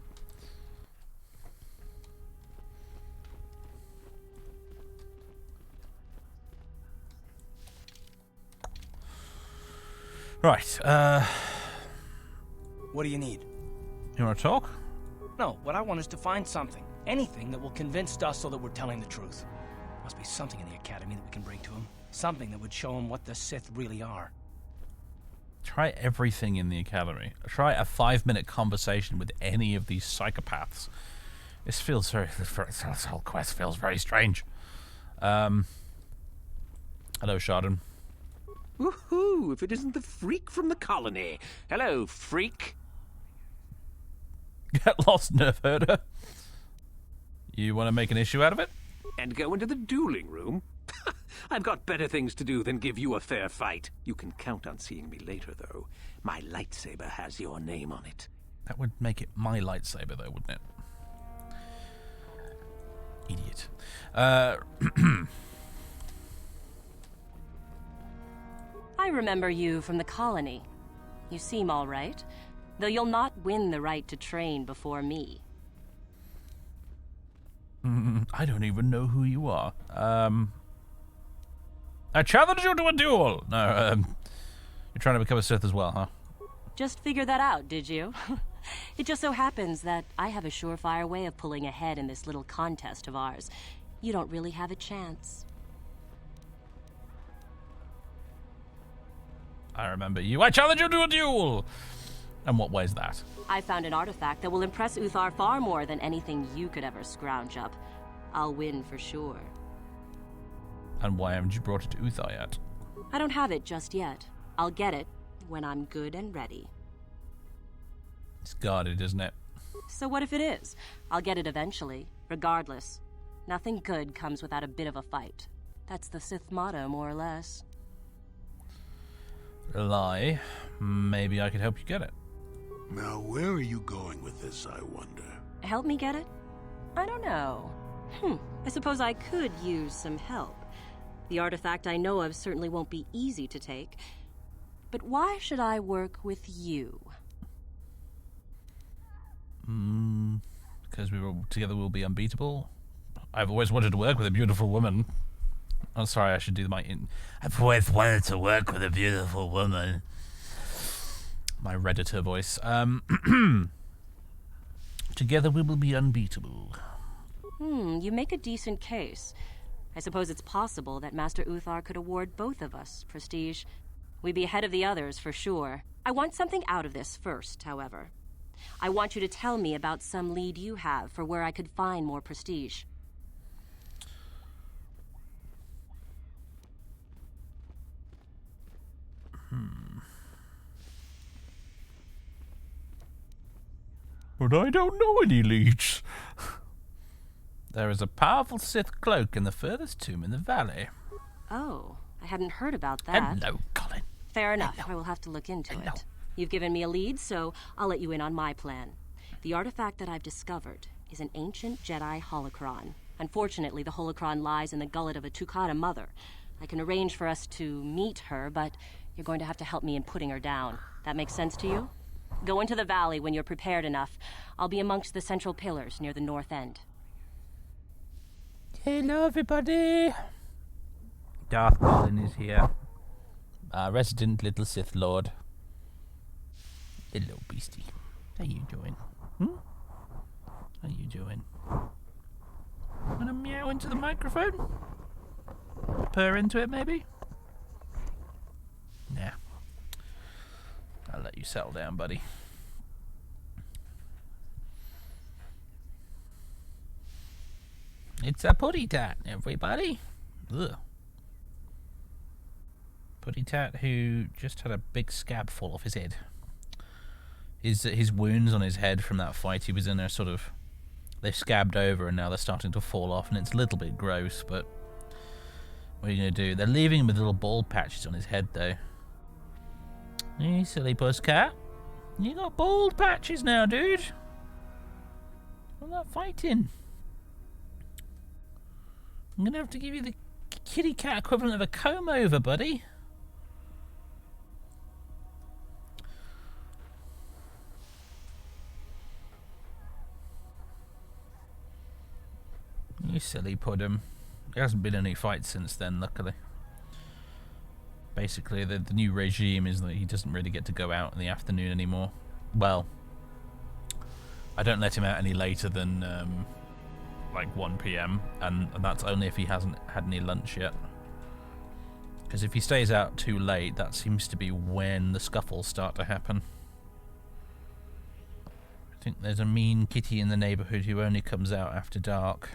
Right, What do you need? You want to talk? No, what I want is to find something. Anything that will convince Dustil that we're telling the truth. Must be something in the Academy that we can bring to him. Something that would show him what the Sith really are. Try everything in the Academy. Try a 5-minute conversation with any of these psychopaths. This feels very... This whole quest feels very strange. Hello, Chardon. Woohoo! If it isn't the freak from the colony. Hello, freak. Get lost, nerf herder. You want to make an issue out of it? And go into the dueling room? I've got better things to do than give you a fair fight. You can count on seeing me later, though. My lightsaber has your name on it. That would make it my lightsaber, though, wouldn't it? Idiot. I remember you from the colony. You seem all right, though you'll not win the right to train before me. I don't even know who you are. I challenge you to a duel! No, you're trying to become a Sith as well, huh? Just figured that out, did you? It just so happens that I have a surefire way of pulling ahead in this little contest of ours. You don't really have a chance. I remember you. I challenge you to a duel! And what way is that? I found an artifact that will impress Uthar far more than anything you could ever scrounge up. I'll win for sure. And why haven't you brought it to Uthar yet? I don't have it just yet. I'll get it when I'm good and ready. It's guarded, isn't it? So what if it is? I'll get it eventually, regardless. Nothing good comes without a bit of a fight. That's the Sith motto, more or less. Lie. Maybe I could help you get it. Now, where are you going with this, I wonder? Help me get it? I don't know. I suppose I could use some help. The artifact I know of certainly won't be easy to take. But why should I work with you? Because together we'll be unbeatable. I've always wanted to work with a beautiful woman. Oh, sorry, I should do I've always wanted to work with a beautiful woman. My Redditor voice. Together we will be unbeatable. You make a decent case. I suppose it's possible that Master Uthar could award both of us prestige. We'd be ahead of the others, for sure. I want something out of this first, however. I want you to tell me about some lead you have for where I could find more prestige. But I don't know any leads. There is a powerful Sith cloak in the furthest tomb in the valley. Oh, I hadn't heard about that. Hello, Colin. Fair enough. I will have to look into it. You've given me a lead, so I'll let you in on my plan. The artifact that I've discovered is an ancient Jedi holocron. Unfortunately, the holocron lies in the gullet of a Tukata mother. I can arrange for us to meet her, but you're going to have to help me in putting her down. That makes sense to you? Go into the valley when you're prepared enough. I'll be amongst the central pillars near the north end. Hello, everybody. Darth Colin is here. Resident little Sith Lord. Hello, beastie. How you doing? How you doing? Wanna meow into the microphone? Purr into it, maybe? Nah. I'll let you settle down, buddy. It's a Putty Tat, everybody. Ugh. Putty Tat who just had a big scab fall off his head. His wounds on his head from that fight he was in are sort of... They've scabbed over and now they're starting to fall off, and it's a little bit gross, but... What are you going to do? They're leaving him with little bald patches on his head, though. You silly pusscat. You got bald patches now, dude. I'm not fighting. I'm going to have to give you the kitty cat equivalent of a comb over, buddy. You silly puddin'. There hasn't been any fights since then, luckily. Basically, the new regime is that he doesn't really get to go out in the afternoon anymore. Well, I don't let him out any later than like 1 PM, and that's only if he hasn't had any lunch yet. Because if he stays out too late, that seems to be when the scuffles start to happen. I think there's a mean kitty in the neighbourhood who only comes out after dark.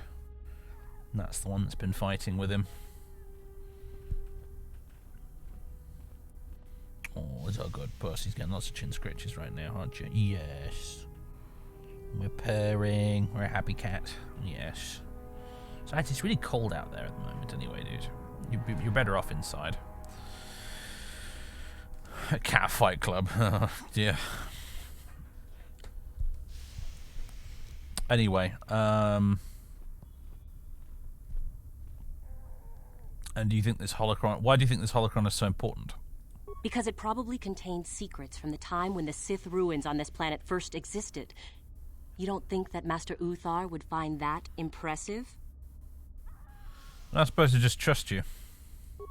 And that's the one that's been fighting with him. Oh, it's all good. Percy's getting lots of chin scratches right now, aren't you? Yes. We're purring. We're a happy cat. Yes. So it's really cold out there at the moment anyway, dude. You're better off inside. A cat fight club. Oh, dear. Anyway, and do you think this holocron... Why do you think this holocron is so important? Because it probably contains secrets from the time when the Sith ruins on this planet first existed. You don't think that Master Uthar would find that impressive? I'm not supposed to just trust you.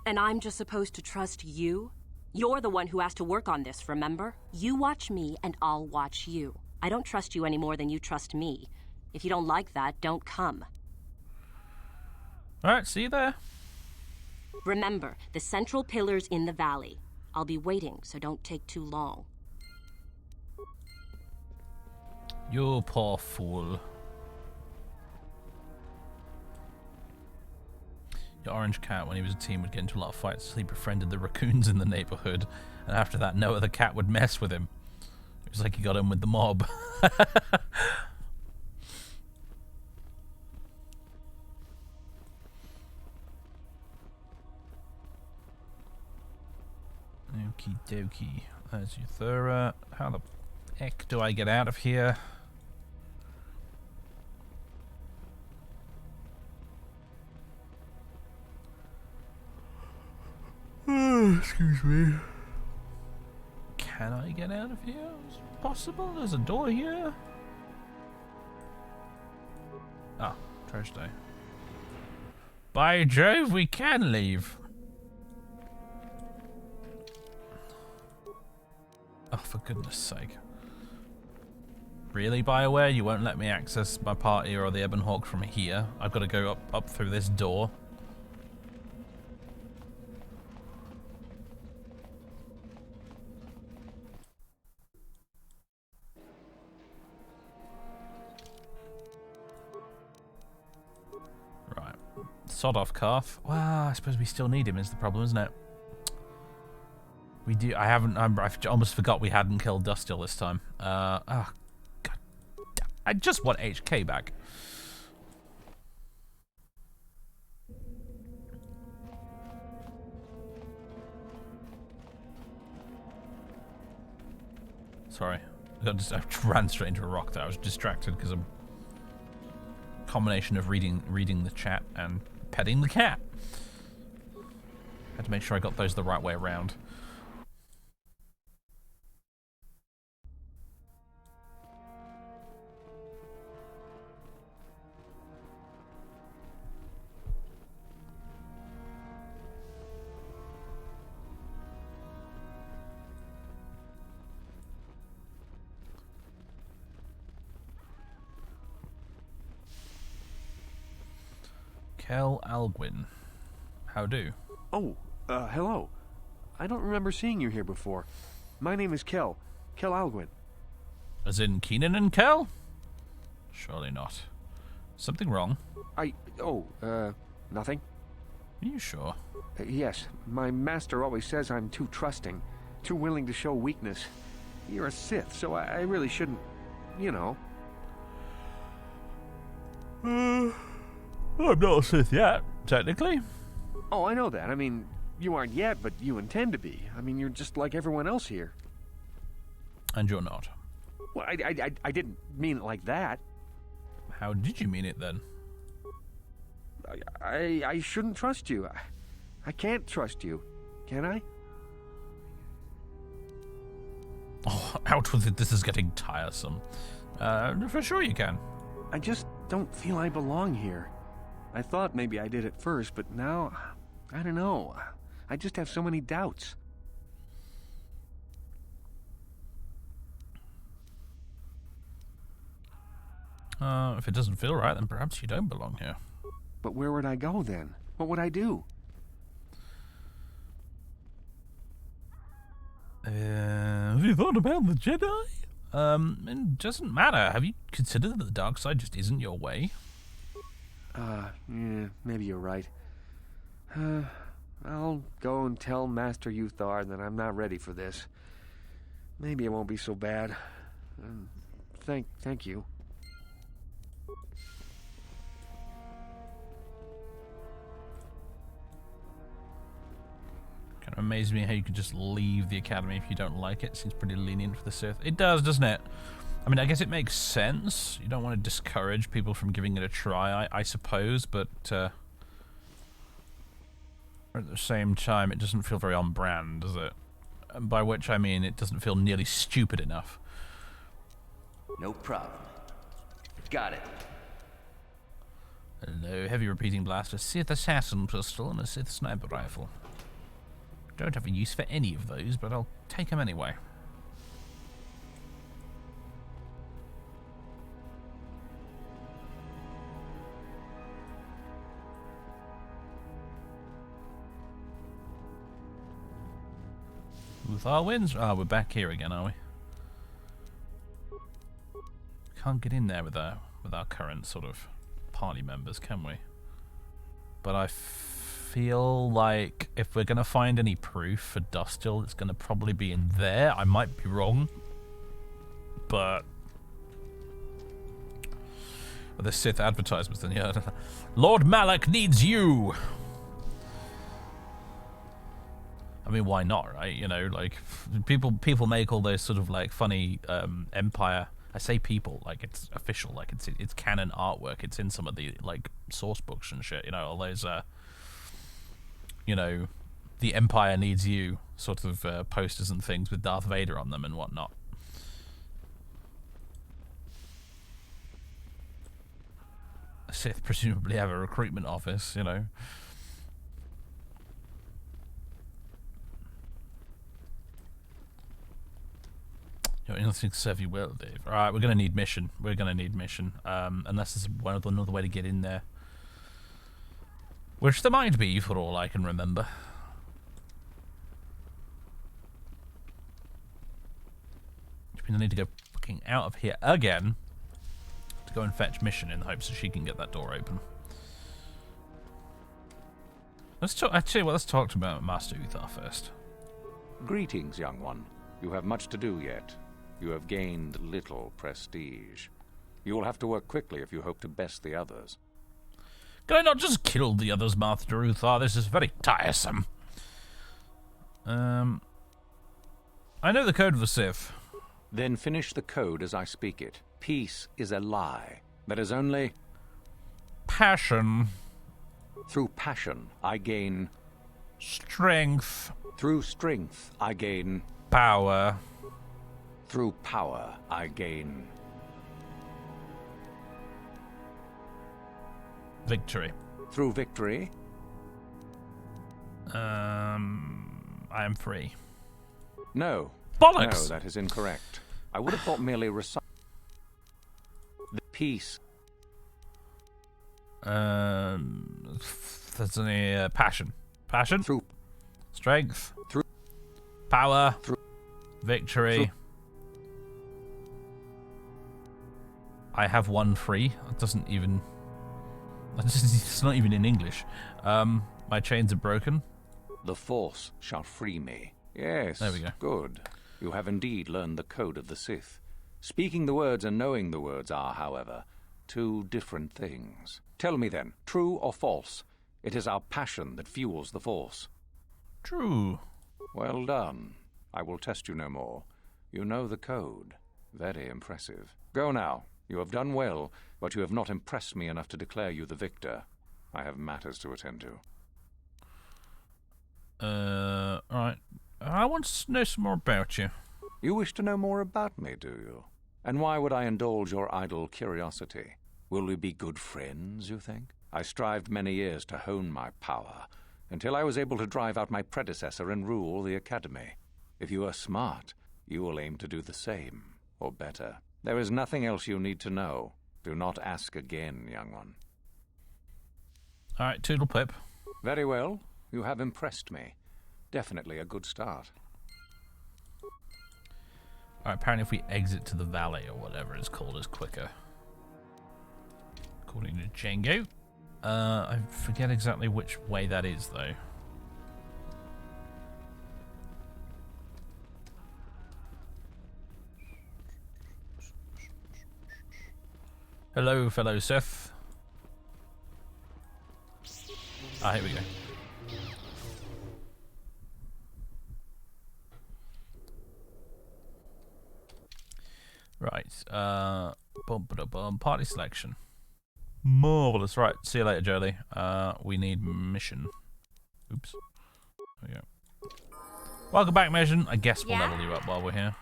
And I'm just supposed to trust you? You're the one who has to work on this, remember? You watch me, and I'll watch you. I don't trust you any more than you trust me. If you don't like that, don't come. Alright, see you there. Remember, the central pillar's in the valley. I'll be waiting, so don't take too long. You poor fool. Your orange cat, when he was a teen, would get into a lot of fights, so he befriended the raccoons in the neighborhood, and after that, no other cat would mess with him. It was like he got in with the mob. Okie dokie. There's Euthura. How the heck do I get out of here? Excuse me. Can I get out of here? Is it possible? There's a door here. Ah, trash day. By Jove, we can leave. Oh, for goodness sake. Really, BioWare? You won't let me access my party or the Ebon Hawk from here? I've got to go up through this door. Right. Sod off, Carth. Well, I suppose we still need him is the problem, isn't it? We do. I've almost forgot we hadn't killed Dustil this time. Oh, God. I just want HK back. Sorry. I ran straight into a rock there. I was distracted because I'm combination of reading the chat and petting the cat. Had to make sure I got those the right way around. Kel Alguin. How do? Oh, hello. I don't remember seeing you here before. My name is Kel Alguin. As in Keenan and Kel? Surely not. Something wrong? Nothing. Are you sure? Yes, my master always says I'm too trusting, too willing to show weakness. You're a Sith, so I really shouldn't, you know. I'm not a Sith yet, technically. Oh, I know that. I mean, you aren't yet, but you intend to be. I mean, you're just like everyone else here. And you're not. Well, I didn't mean it like that. How did you mean it then? I shouldn't trust you. I can't trust you. Can I? Oh, out with it. This is getting tiresome. For sure you can. I just don't feel I belong here. I thought maybe I did at first, but now, I don't know. I just have so many doubts. If it doesn't feel right, then perhaps you don't belong here. But where would I go then? What would I do? Have you thought about the Jedi? It doesn't matter. Have you considered that the dark side just isn't your way? Yeah, maybe you're right. I'll go and tell Master Uthar that I'm not ready for this. Maybe it won't be so bad. Thank you. Kind of amazes me how you could just leave the academy if you don't like it. Seems pretty lenient for the Sith. It does, doesn't it? I mean, I guess it makes sense. You don't want to discourage people from giving it a try, I suppose, but at the same time, it doesn't feel very on brand, does it? And by which I mean it doesn't feel nearly stupid enough. No problem. Got it. Hello, heavy repeating blaster, Sith assassin pistol, and a Sith sniper rifle. Don't have a use for any of those, but I'll take them anyway. Uthar wins. Ah, we're back here again, are we? Can't get in there with our current sort of party members, can we? But I feel like if we're gonna find any proof for Dustil, it's gonna probably be in there. I might be wrong, but with the Sith advertisements, then yeah, Lord Malak needs you. I mean, why not, right? You know, like people make all those sort of like funny Empire. I say people, like it's official, like it's canon artwork. It's in some of the like source books and shit. You know, all those you know, the Empire needs you sort of posters and things with Darth Vader on them and whatnot. Sith presumably have a recruitment office, you know. Your instincts serve you well, Dave. Alright, we're going to need mission. We're going to need mission. Unless there's another way to get in there. Which there might be, for all I can remember. Which means I need to go fucking out of here again to go and fetch mission in the hopes that she can get that door open. Let's talk. Actually, well, let's talk about Master Uthar first. Greetings, young one. You have much to do yet. You have gained little prestige. You will have to work quickly if you hope to best the others. Can I not just kill the others, Master Uthar? This is very tiresome. I know the code of the Sith. Then finish the code as I speak it. Peace is a lie. That is only... passion. Through passion, I gain... strength. Through strength, I gain... power. Through power, I gain... victory. Through victory? I am free. No. Bollocks! No, that is incorrect. I would have thought merely recite... The peace... That's only passion. Passion? True. Strength? True. Power? True. Victory? True. I have one free. It doesn't even... It's not even in English. My chains are broken. The Force shall free me. Yes, there we go. Good. You have indeed learned the code of the Sith. Speaking the words and knowing the words are, however, two different things. Tell me then, true or false? It is our passion that fuels the Force. True. Well done. I will test you no more. You know the code. Very impressive. Go now. You have done well, but you have not impressed me enough to declare you the victor. I have matters to attend to. Alright. I want to know some more about you. You wish to know more about me, do you? And why would I indulge your idle curiosity? Will we be good friends, you think? I strived many years to hone my power, until I was able to drive out my predecessor and rule the Academy. If you are smart, you will aim to do the same, or better. There is nothing else you need to know. Do not ask again, young one. Alright, toodle pip. Very well. You have impressed me. Definitely a good start. Alright, apparently if we exit to the valley or whatever it's called is quicker. According to Django. I forget exactly which way that is though. Hello, fellow Sith. Ah, here we go. Right, party selection. Marvelous. Right, see you later, Jolie. We need mission. Oops. There we go. Welcome back, mission. I guess we'll level you up while we're here.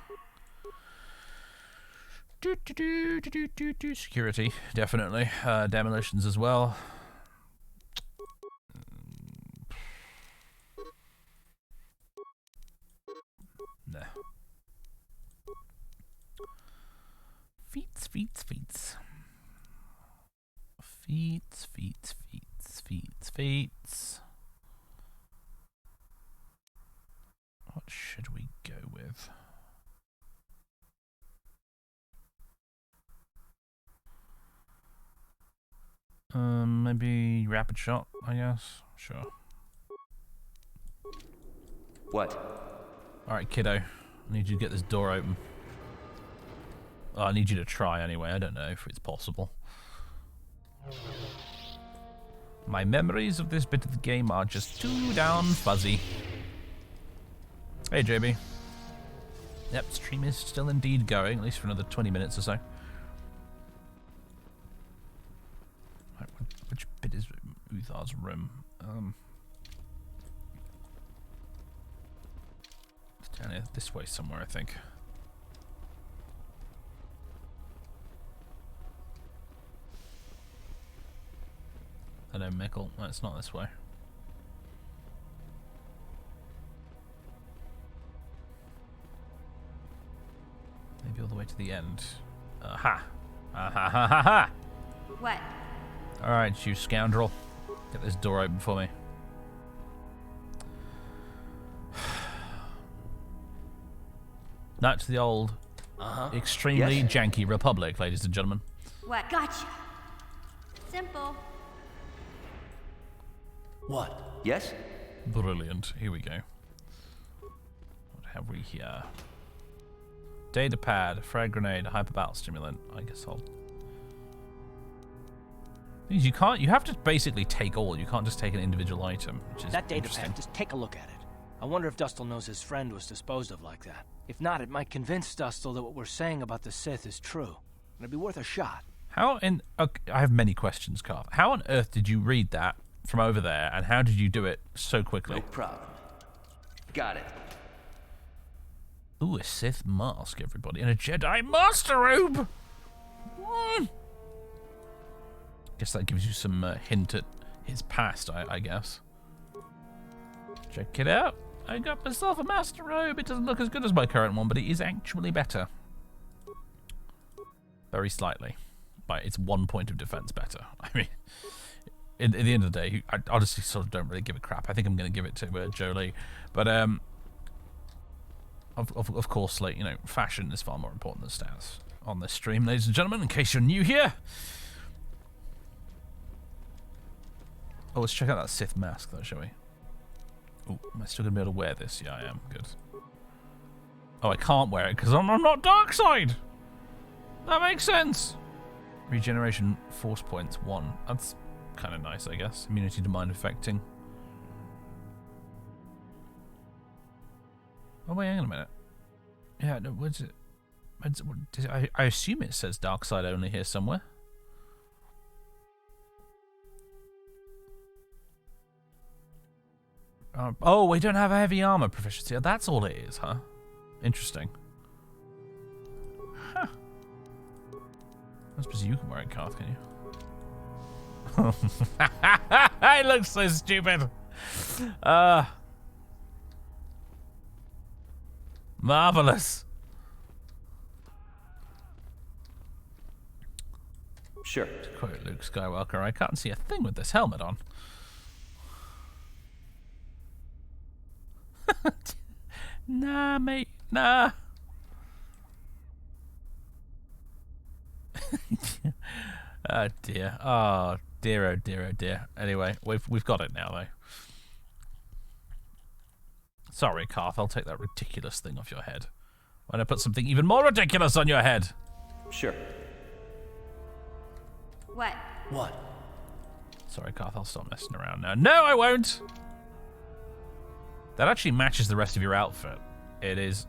Security, definitely. Demolitions as well. Nah. Feats. What should we go with? Maybe rapid shot, I guess. Sure. What? Alright, kiddo. I need you to get this door open. Oh, I need you to try anyway. I don't know if it's possible. My memories of this bit of the game are just too down fuzzy. Hey, JB. Yep, stream is still indeed going, at least for another 20 minutes or so. Right, which bit is Uthar's room? It's down here, this way somewhere, I think. Hello, Mickle. No, it's not this way. Maybe all the way to the end. Aha! Aha ha ha ha! What? Alright, you scoundrel. Get this door open for me. That's the old, extremely janky republic, ladies and gentlemen. What? Gotcha. Simple. What? Yes? Brilliant. Here we go. What have we here? Data pad, frag grenade, hyper battle stimulant. I guess I'll... You can't. You have to basically take all. You can't just take an individual item, which is that data pad. Just take a look at it. I wonder if Dustil knows his friend was disposed of like that. If not, it might convince Dustil that what we're saying about the Sith is true. It'd be worth a shot. How in? Okay, I have many questions, Carth. How on earth did you read that from over there, and how did you do it so quickly? No problem. Got it. Ooh, a Sith mask, everybody, and a Jedi Master Robe. Guess that gives you some hint at his past, I guess. Check it out. I got myself a Master Robe. It doesn't look as good as my current one, but it is actually better. Very slightly. But it's 1 point of defense better. I mean, at the end of the day, I honestly sort of don't really give a crap. I think I'm going to give it to Jolie. But, of course, like, you know, fashion is far more important than stats on this stream, ladies and gentlemen, in case you're new here. Oh, let's check out that Sith mask, though, shall we? Oh, am I still going to be able to wear this? Yeah, I am. Good. Oh, I can't wear it because I'm not Darkseid! That makes sense! Regeneration force points 1. That's kind of nice, I guess. Immunity to mind affecting. Oh, wait, hang on a minute. Yeah, no, what's it? I assume it says Darkseid only here somewhere. Oh, we don't have a heavy armor proficiency. That's all it is, huh? Interesting. Huh. I suppose you can wear it, Carth, can you? It looks so stupid. Marvelous. Sure. To quote Luke Skywalker, I can't see a thing with this helmet on. Nah, mate. Nah. Oh dear. Oh dear. Oh dear. Oh dear. Anyway, we've got it now, though. Sorry, Carth. I'll take that ridiculous thing off your head. Why don't I put something even more ridiculous on your head? Sure. What? What? Sorry, Carth. I'll stop messing around now. No, I won't. That actually matches the rest of your outfit. It's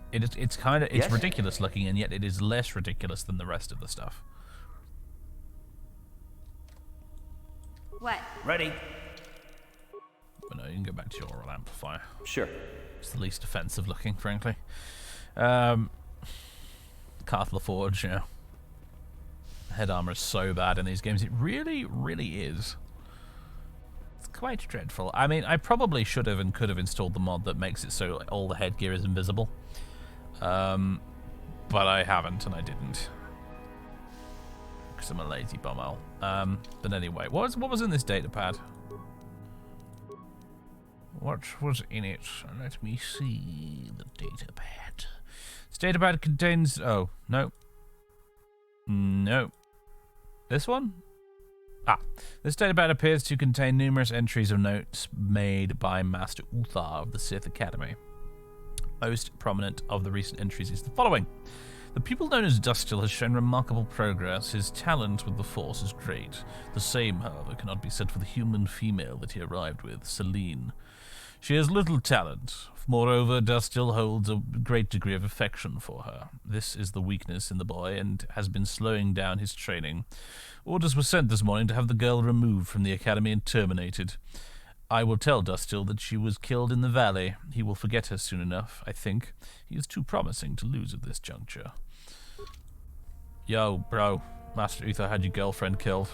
kind of, it's Yes? ridiculous looking, and yet it is less ridiculous than the rest of the stuff. What? Ready. But no, you can go back to your oral amplifier. Sure. It's the least offensive looking, frankly. Carth LaForge, yeah. Head armor is so bad in these games. It really, really is. It's quite dreadful. I mean, I probably should have and could have installed the mod that makes it so all the headgear is invisible. But I haven't, and I didn't. Because I'm a lazy bum-owl. But anyway, what was in this datapad? What was in it? Let me see the datapad. This datapad contains... Oh, no. No. This one? Ah. This datapad appears to contain numerous entries of notes made by Master Uthar of the Sith Academy. Most prominent of the recent entries is the following. The pupil known as Dustil has shown remarkable progress. His talent with the Force is great. The same, however, cannot be said for the human female that he arrived with, Celine. She has little talent. Moreover, Dustil holds a great degree of affection for her. This is the weakness in the boy and has been slowing down his training. Orders were sent this morning to have the girl removed from the academy and terminated. I will tell Dustil that she was killed in the valley. He will forget her soon enough, I think. He is too promising to lose at this juncture. Yo, bro. Master Uthar had your girlfriend killed.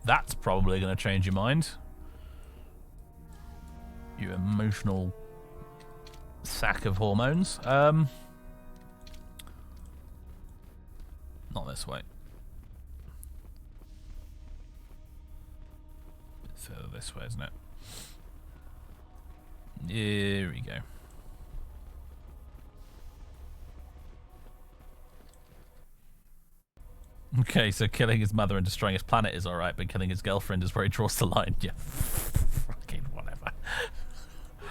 That's probably going to change your mind. You emotional sack of hormones. Not this way. A bit further this way, isn't it? Here we go. Okay, so killing his mother and destroying his planet is alright, but killing his girlfriend is where he draws the line. Yeah. Fucking whatever.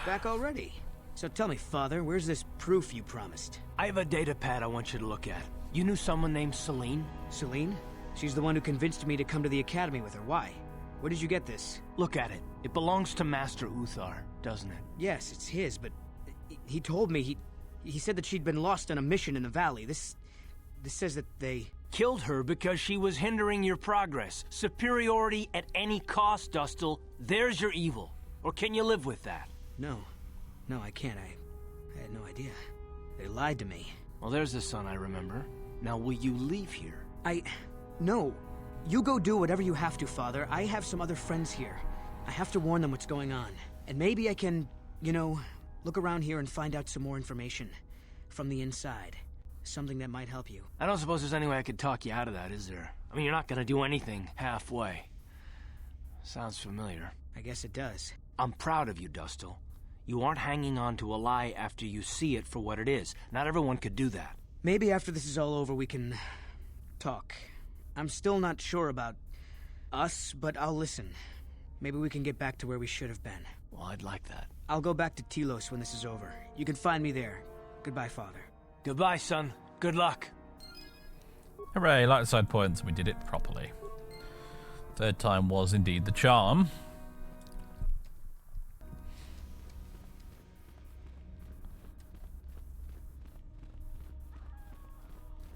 Back already? So tell me, Father, where's this proof you promised? I have a data pad I want you to look at. You knew someone named Celine? Celine? She's the one who convinced me to come to the academy with her. Why? Where did you get this? Look at it. It belongs to Master Uthar, doesn't it? Yes, it's his, but he told me he said that she'd been lost on a mission in the valley. This says that they... Killed her because she was hindering your progress. Superiority at any cost, Dustil. There's your evil. Or can you live with that? No, I can't. I had no idea. They lied to me. Well, there's the son I remember. Now, will you leave here? No. You go do whatever you have to, Father. I have some other friends here. I have to warn them what's going on. And maybe I can, look around here and find out some more information. From the inside. Something that might help you. I don't suppose there's any way I could talk you out of that, is there? I mean, you're not gonna do anything halfway. Sounds familiar. I guess it does. I'm proud of you, Dustil. You aren't hanging on to a lie after you see it for what it is. Not everyone could do that. Maybe after this is all over we can talk. I'm still not sure about us, but I'll listen. Maybe we can get back to where we should have been. Well, I'd like that. I'll go back to Telos when this is over. You can find me there. Goodbye, Father. Goodbye, son. Good luck. Hooray, light side points. We did it properly. Third time was indeed the charm.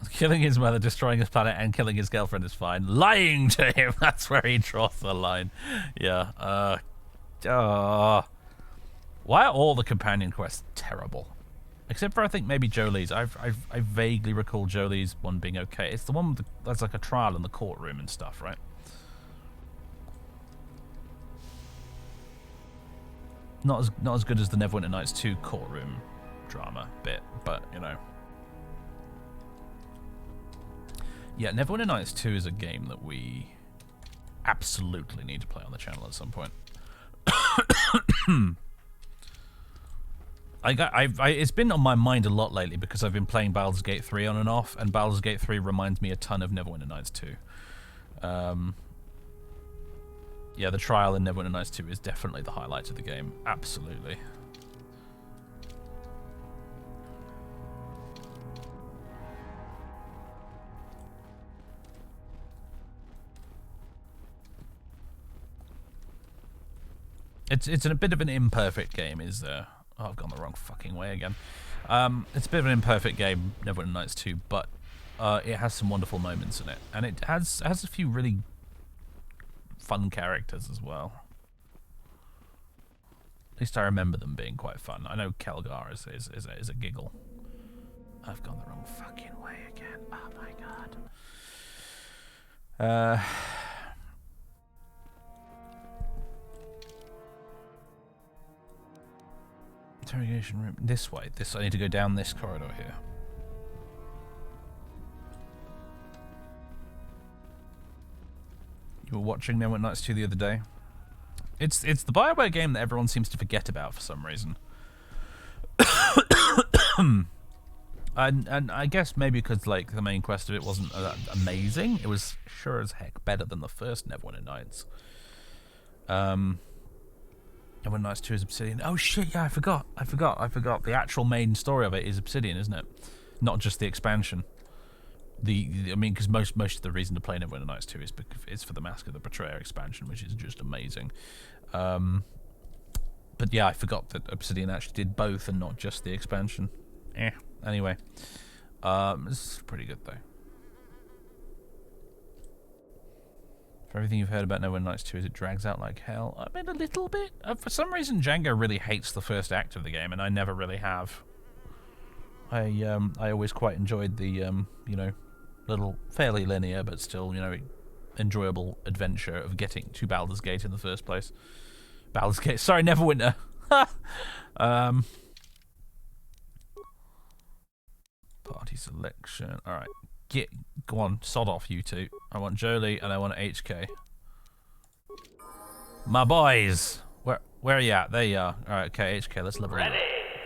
Killing his mother, destroying his planet, and killing his girlfriend is fine. Lying to him, that's where he draws the line. Yeah. Why are all the companion quests terrible? Except for, I think, maybe Jolie's. I vaguely recall Jolie's one being okay. It's the one with that's like a trial in the courtroom and stuff, right? Not as good as the Neverwinter Nights 2 courtroom drama bit, but, you know. Yeah, Neverwinter Nights 2 is a game that we absolutely need to play on the channel at some point. It's been on my mind a lot lately because I've been playing Baldur's Gate 3 on and off, and Baldur's Gate 3 reminds me a ton of Neverwinter Nights 2. Yeah, the trial in Neverwinter Nights 2 is definitely the highlight of the game. Absolutely. It's a bit of an imperfect game, is there? Oh, I've gone the wrong fucking way again. It's a bit of an imperfect game, Neverwinter Nights 2, but it has some wonderful moments in it, and it has a few really fun characters as well. At least I remember them being quite fun. I know Kelgar is a giggle. I've gone the wrong fucking way again. Oh my god. Interrogation room. This way. I need to go down this corridor here. You were watching Neverwinter Nights 2 the other day. It's the BioWare game that everyone seems to forget about for some reason. and I guess maybe because like the main quest of it wasn't amazing. It was sure as heck better than the first Neverwinter Nights. Neverwinter Nights 2 is Obsidian. Oh shit, yeah, I forgot. The actual main story of it is Obsidian, isn't it? Not just the expansion. I mean, because most of the reason to play Neverwinter Nights 2 is because it's for the Mask of the Betrayer expansion, which is just amazing. But yeah, I forgot that Obsidian actually did both and not just the expansion. Anyway, this is pretty good though. For everything you've heard about Neverwinter Nights 2 is it drags out like hell. I mean, a little bit. For some reason, Django really hates the first act of the game, and I never really have. I always quite enjoyed the you know, little fairly linear but still, you know, enjoyable adventure of getting to Baldur's Gate in the first place. Baldur's Gate. Sorry, Neverwinter. Party selection. All right. Go on, sod off, you two. I want Jolie and I want HK. My boys! Where are you at? There you are. Alright, okay, HK, let's level up.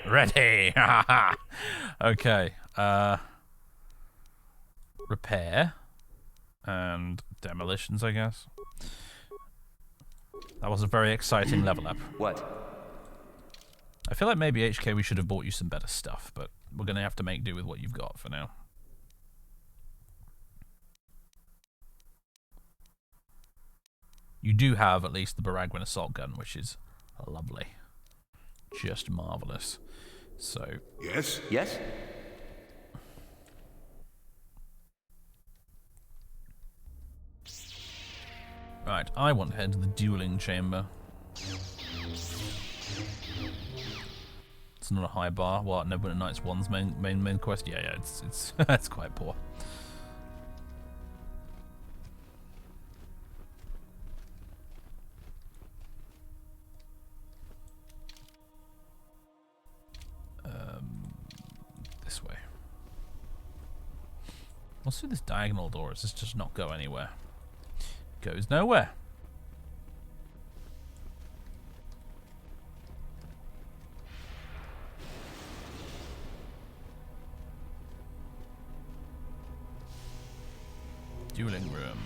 Ready! Okay, repair. And demolitions, I guess. That was a very exciting level up. What? I feel like maybe HK we should have bought you some better stuff, but we're gonna have to make do with what you've got for now. You do have at least the Baragwin assault gun, which is lovely. Just marvelous. So... Yes? Yes? Right, I want to head to the dueling chamber. It's not a high bar. What, Neverwinter Nights 1's main quest? Yeah, it's it's quite poor. This way. What's through this diagonal door? Does this just not go anywhere? Goes nowhere. Dueling room.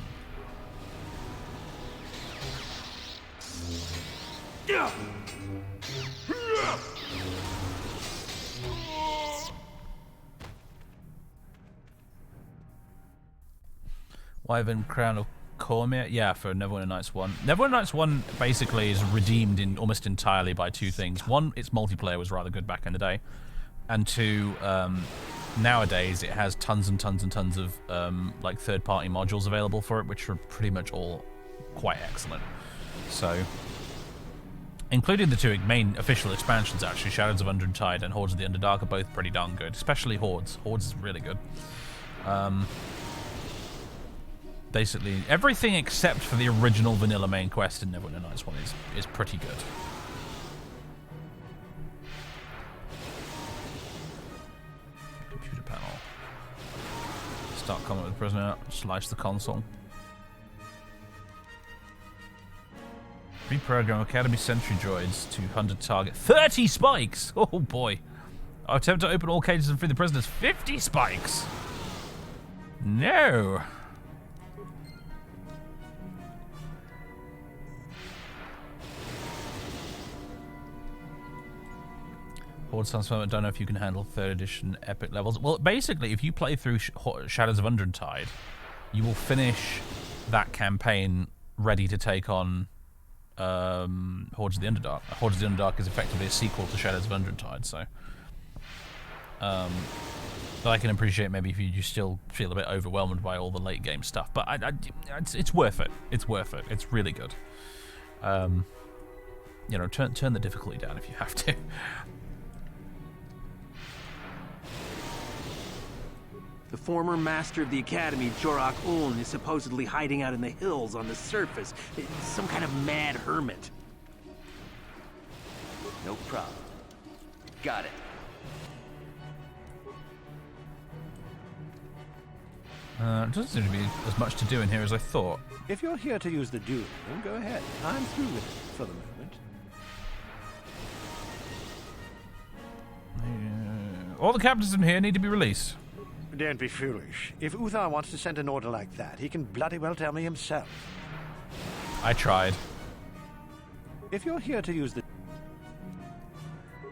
Wyvern Crown of Cormier? Yeah, for Neverwinter Nights 1. Neverwinter Nights 1 basically is redeemed in almost entirely by two things. One, its multiplayer was rather good back in the day. And two, nowadays it has tons and tons and tons of like third-party modules available for it, which are pretty much all quite excellent. So, including the two main official expansions, actually, Shadows of Undertide and Hordes of the Underdark are both pretty darn good, especially Hordes. Hordes is really good. Basically, everything except for the original vanilla main quest in Neverwinter Nights 1 is pretty good. Computer panel. Start combat with prisoner. Slice the console. Reprogram Academy Sentry Droids to 100 target. 30 spikes! Oh boy. Attempt to open all cages and free the prisoners. 50 spikes! No! Horde Suns, I don't know if you can handle 3rd edition epic levels. Well, basically, if you play through Shadows of Undertide, you will finish that campaign ready to take on Hordes of the Underdark. Hordes of the Underdark is effectively a sequel to Shadows of Undertide, so... but I can appreciate maybe if you still feel a bit overwhelmed by all the late game stuff. But it's worth it. It's worth it. It's really good. You know, turn the difficulty down if you have to. The former master of the Academy, Jorok Uln, is supposedly hiding out in the hills on the surface. Some kind of mad hermit. No problem. Got it. Doesn't seem to be as much to do in here as I thought. If you're here to use the duel room, go ahead. I'm through with it for the moment. All the captains in here need to be released. Don't be foolish. If Uthar wants to send an order like that, he can bloody well tell me himself. I tried. If you're here to use the...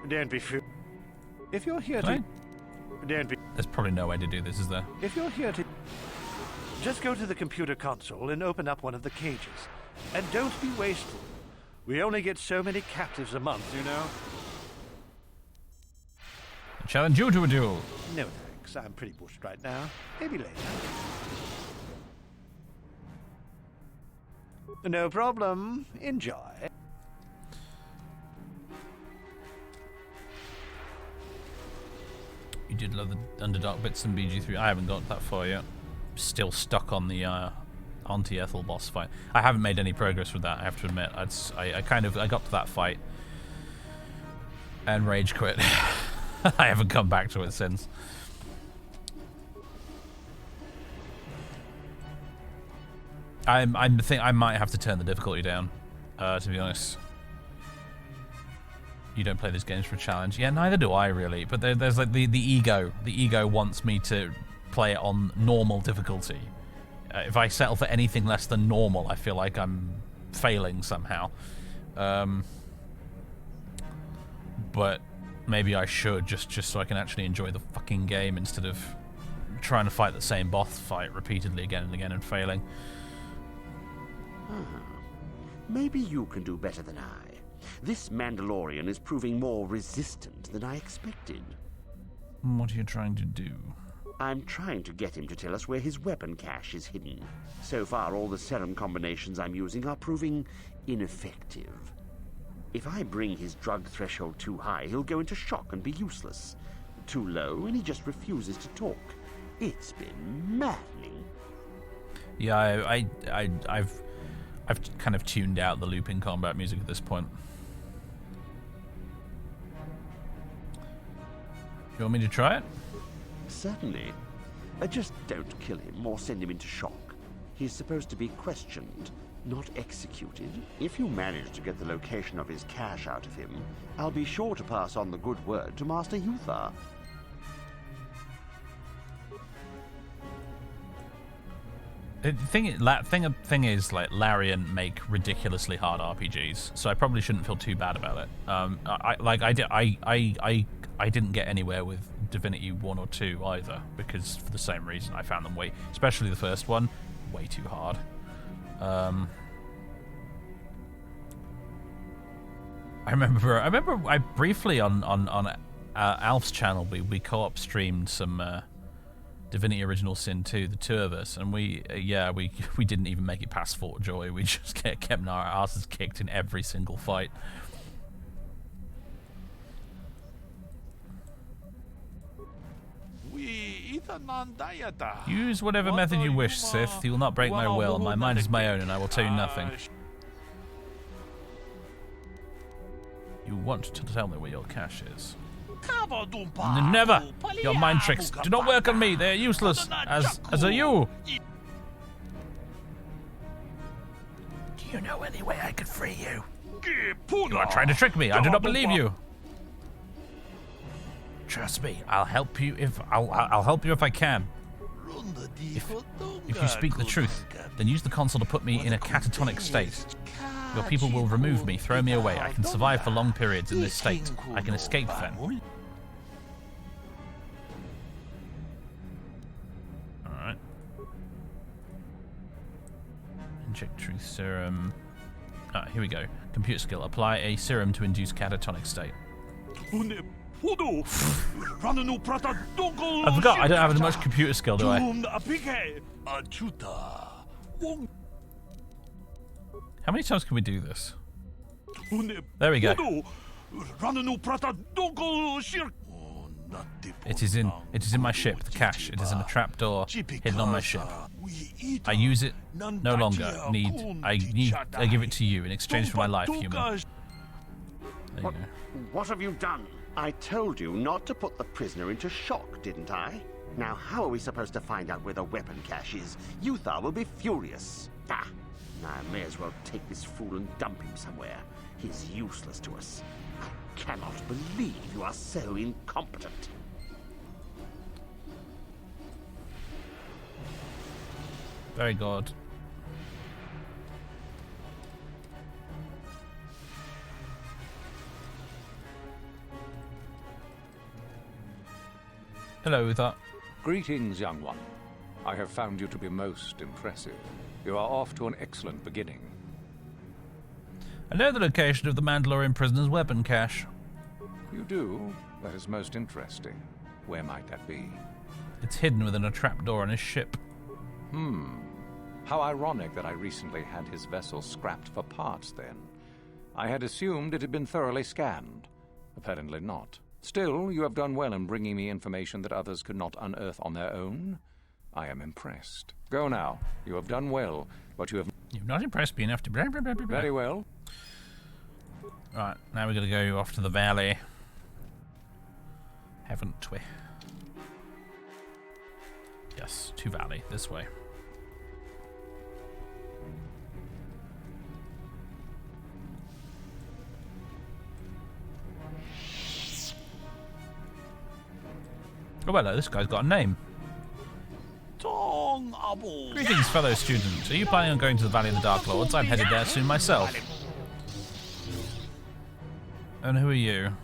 Don't be foolish. If you're here to... Don't be... There's probably no way to do this, is there? If you're here to... Just go to the computer console and open up one of the cages. And don't be wasteful. We only get so many captives a month, you know. I challenge you to a duel. No thanks, I'm pretty bushed right now. Maybe later. No problem. Enjoy. You did love the Underdark bits in BG3. I haven't got that far yet. Still stuck on the Auntie Ethel boss fight. I haven't made any progress with that, I have to admit. I got to that fight and rage quit. I haven't come back to it since. I think I might have to turn the difficulty down, to be honest. You don't play these games for a challenge. Yeah, neither do I really. But there's like the ego. The ego wants me to play it on normal difficulty. If I settle for anything less than normal, I feel like I'm failing somehow. But maybe I should just so I can actually enjoy the fucking game instead of trying to fight the same boss fight repeatedly again and again and failing. Maybe you can do better than I. This Mandalorian is proving more resistant than I expected. What are you trying to do? I'm trying to get him to tell us where his weapon cache is hidden. So far, all the serum combinations I'm using are proving ineffective. If I bring his drug threshold too high, he'll go into shock and be useless. Too low, and he just refuses to talk. It's been maddening. Yeah, I've kind of tuned out the looping combat music at this point. You want me to try it? Certainly. Just don't kill him or send him into shock. He's supposed to be questioned, not executed. If you manage to get the location of his cache out of him, I'll be sure to pass on the good word to Master Uthar. Thing is, like, Larian make ridiculously hard RPGs, so I probably shouldn't feel too bad about it. I didn't get anywhere with Divinity 1 or 2 either, because for the same reason. I found them especially the first one, way too hard. I remember I briefly on Alf's channel we co-op streamed some Divinity Original Sin 2, the two of us, and we didn't even make it past Fort Joy. We just kept our asses kicked in every single fight. Use whatever method you wish, Sith. You will not break my will. My mind is my own, and I will tell you nothing. You want to tell me where your cache is? Never! Your mind tricks do not work on me. They are useless, as are you. Do you know any way I could free you? You are trying to trick me. I do not believe you. Trust me. I'll help you if I can. If you speak the truth, then use the console to put me in a catatonic state. Your people will remove me, throw me away. I can survive for long periods in this state. I can escape then. Alright. Inject truth serum. Ah, here we go. Computer skill. Apply a serum to induce catatonic state. I forgot, I don't have as much computer skill, do I? How many times can we do this? There we go. It is in my ship, the cache. It is in a trapdoor hidden on my ship. I use it no longer. I give it to you in exchange for my life, human. There you go. What have you done? I told you not to put the prisoner into shock, didn't I? Now how are we supposed to find out where the weapon cache is? Uthar will be furious. Ah, I may as well take this fool and dump him somewhere. He's useless to us. I cannot believe you are so incompetent. Very good. Hello, Uthar. Greetings, young one. I have found you to be most impressive. You are off to an excellent beginning. I know the location of the Mandalorian prisoner's weapon cache. You do? That is most interesting. Where might that be? It's hidden within a trapdoor on his ship. How ironic that I recently had his vessel scrapped for parts then. I had assumed it had been thoroughly scanned. Apparently not. Still, you have done well in bringing me information that others could not unearth on their own. I am impressed. Go now. You have done well, but you have... You've not impressed me enough to... Blah, blah, blah, blah. Very well. Right, now we're going to go off to the valley. Haven't we? Yes, to valley, this way. Oh, hello, this guy's got a name. Greetings, fellow student. Are you planning on going to the Valley of the Dark Lords? I'm headed there soon myself. And who are you?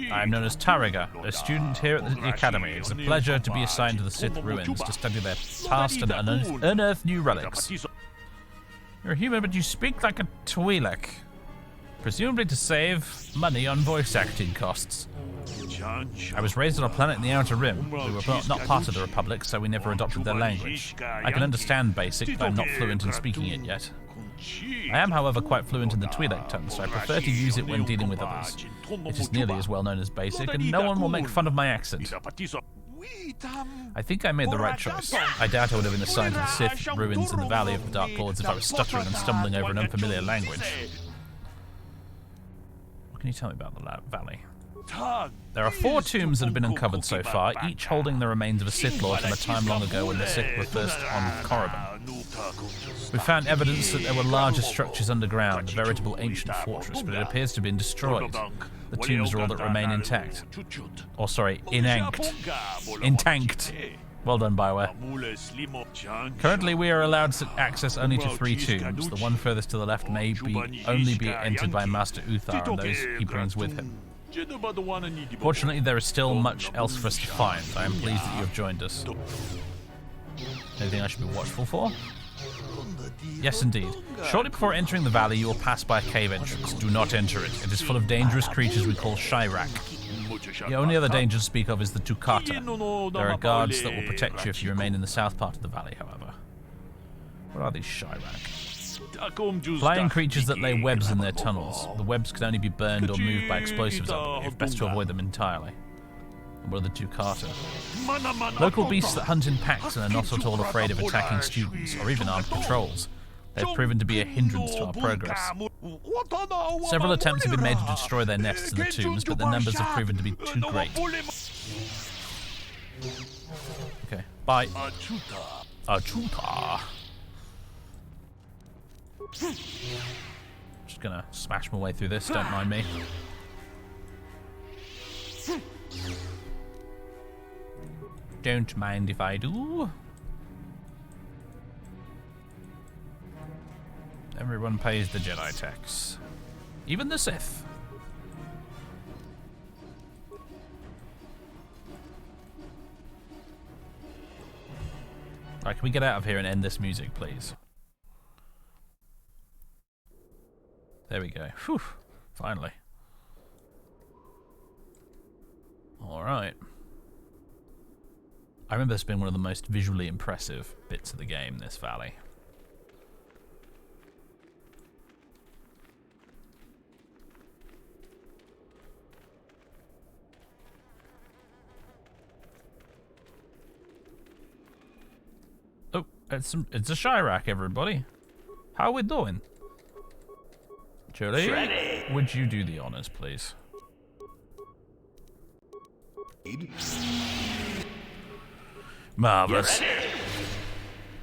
I am known as Tariga, a student here at the Academy. It's a pleasure to be assigned to the Sith ruins to study their past and unearth new relics. You're a human, but you speak like a Twi'lek. Presumably to save money on voice acting costs. I was raised on a planet in the Outer Rim. We were not part of the Republic, so we never adopted their language. I can understand Basic, but I'm not fluent in speaking it yet. I am, however, quite fluent in the Twi'lek tongue, so I prefer to use it when dealing with others. It is nearly as well known as Basic, and no one will make fun of my accent. I think I made the right choice. I doubt I would have been assigned to the Sith ruins in the Valley of the Dark Lords if I was stuttering and stumbling over an unfamiliar language. What can you tell me about the valley? There are 4 tombs that have been uncovered so far, each holding the remains of a Sith Lord from a time long ago when the Sith were first on Korriban. We found evidence that there were larger structures underground, a veritable ancient fortress, but it appears to have been destroyed. The tombs are all that remain intact. Or sorry, inanked. Intanked. Well done, BioWare. Currently, we are allowed to access only to 3 tombs. The one furthest to the left may only be entered by Master Uthar and those he brings with him. Fortunately, there is still much else for us to find. I am pleased that you have joined us. Anything I should be watchful for? Yes, indeed. Shortly before entering the valley, you will pass by a cave entrance. Do not enter it. It is full of dangerous creatures we call Shirak. The only other danger to speak of is the Tukata. There are guards that will protect you if you remain in the south part of the valley, however. What are these Shirak? Flying creatures that lay webs in their tunnels. The webs can only be burned or moved by explosives, I believe. Best to avoid them entirely. And what are the Tukata? Local beasts that hunt in packs and are not at all afraid of attacking students, or even armed patrols. They have proven to be a hindrance to our progress. Several attempts have been made to destroy their nests in the tombs, but their numbers have proven to be too great. Okay, bye. Achuta. Just gonna smash my way through this, don't mind me. Don't mind if I do. Everyone pays the Jedi tax. Even the Sith. Right, can we get out of here and end this music, please? There we go. Whew. Finally. Alright. I remember this being one of the most visually impressive bits of the game, this valley. Oh, it's a Shirak, everybody. How are we doing? Julie, would you do the honors, please? Marvelous.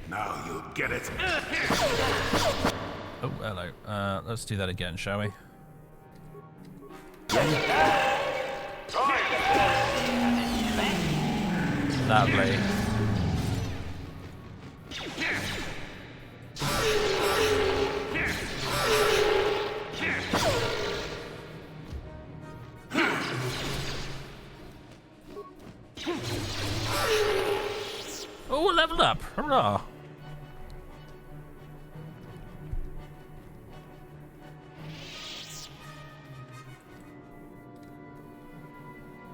Now you'll get it. Oh, hello. Let's do that again, shall we? Lovely. Oh, leveled up! Hurrah!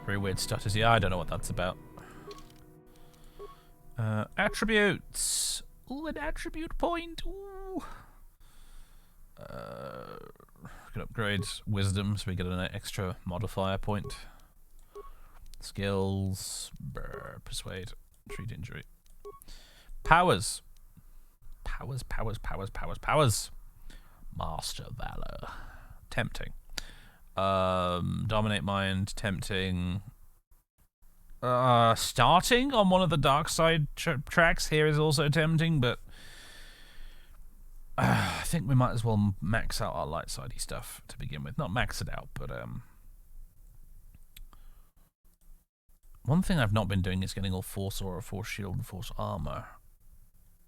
Very weird stutters. Yeah, I don't know what that's about. Attributes. Ooh, an attribute point. Ooh. Can upgrade wisdom, so we get an extra modifier point. Skills. Persuade. Treat injury. Powers. Powers. Master Valor. Tempting. Dominate Mind. Tempting. Starting on one of the dark side tracks here is also tempting, but I think we might as well max out our light sidey stuff to begin with. Not max it out, but one thing I've not been doing is getting all Force Aura, Force Shield, and Force Armor.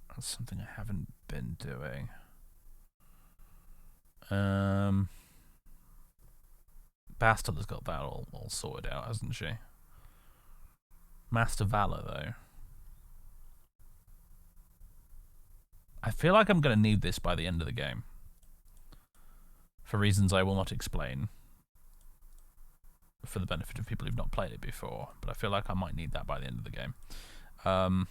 That's something I haven't been doing. Bastard has got that all sorted out, hasn't she? Master Valor, though. I feel like I'm going to need this by the end of the game. For reasons I will not explain. For the benefit of people who've not played it before. But I feel like I might need that by the end of the game. I'm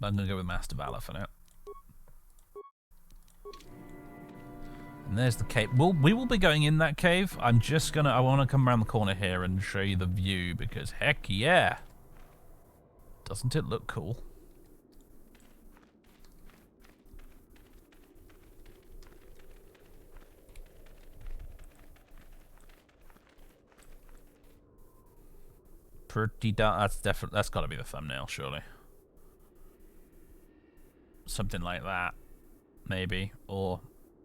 going to go with Master Valor for now. And there's the cave. We will be going in that cave. I want to come around the corner here and show you the view because heck yeah. Doesn't it look cool? Pretty dark. That's got to be the thumbnail, surely. Something like that, maybe, or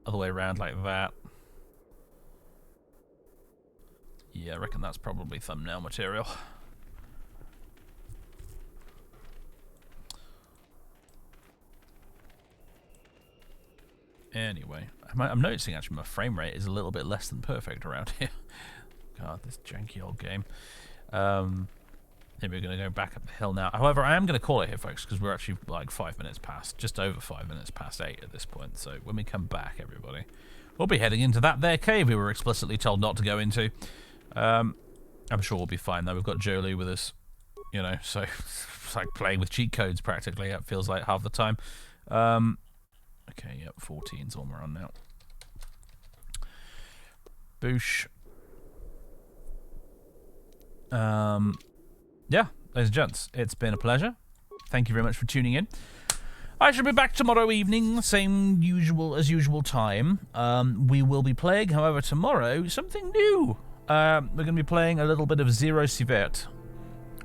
other way around like that. Yeah, I reckon that's probably thumbnail material. Anyway, I'm noticing actually my frame rate is a little bit less than perfect around here. God, this janky old game. Maybe we're going to go back up the hill now. However, I am going to call it here, folks, because we're actually like 5 minutes past, just over 5 minutes past 8 at this point. So when we come back, everybody, we'll be heading into that there cave we were explicitly told not to go into. I'm sure we'll be fine, though. We've got Jolie with us, you know, so it's like playing with cheat codes practically. It feels like half the time. Okay, yep, 14's all we're on now. Boosh. Yeah, ladies and gents, it's been a pleasure. Thank you very much for tuning in. I shall be back tomorrow evening, same usual time. We will be playing, however, tomorrow, something new. We're going to be playing a little bit of Zero Sievert,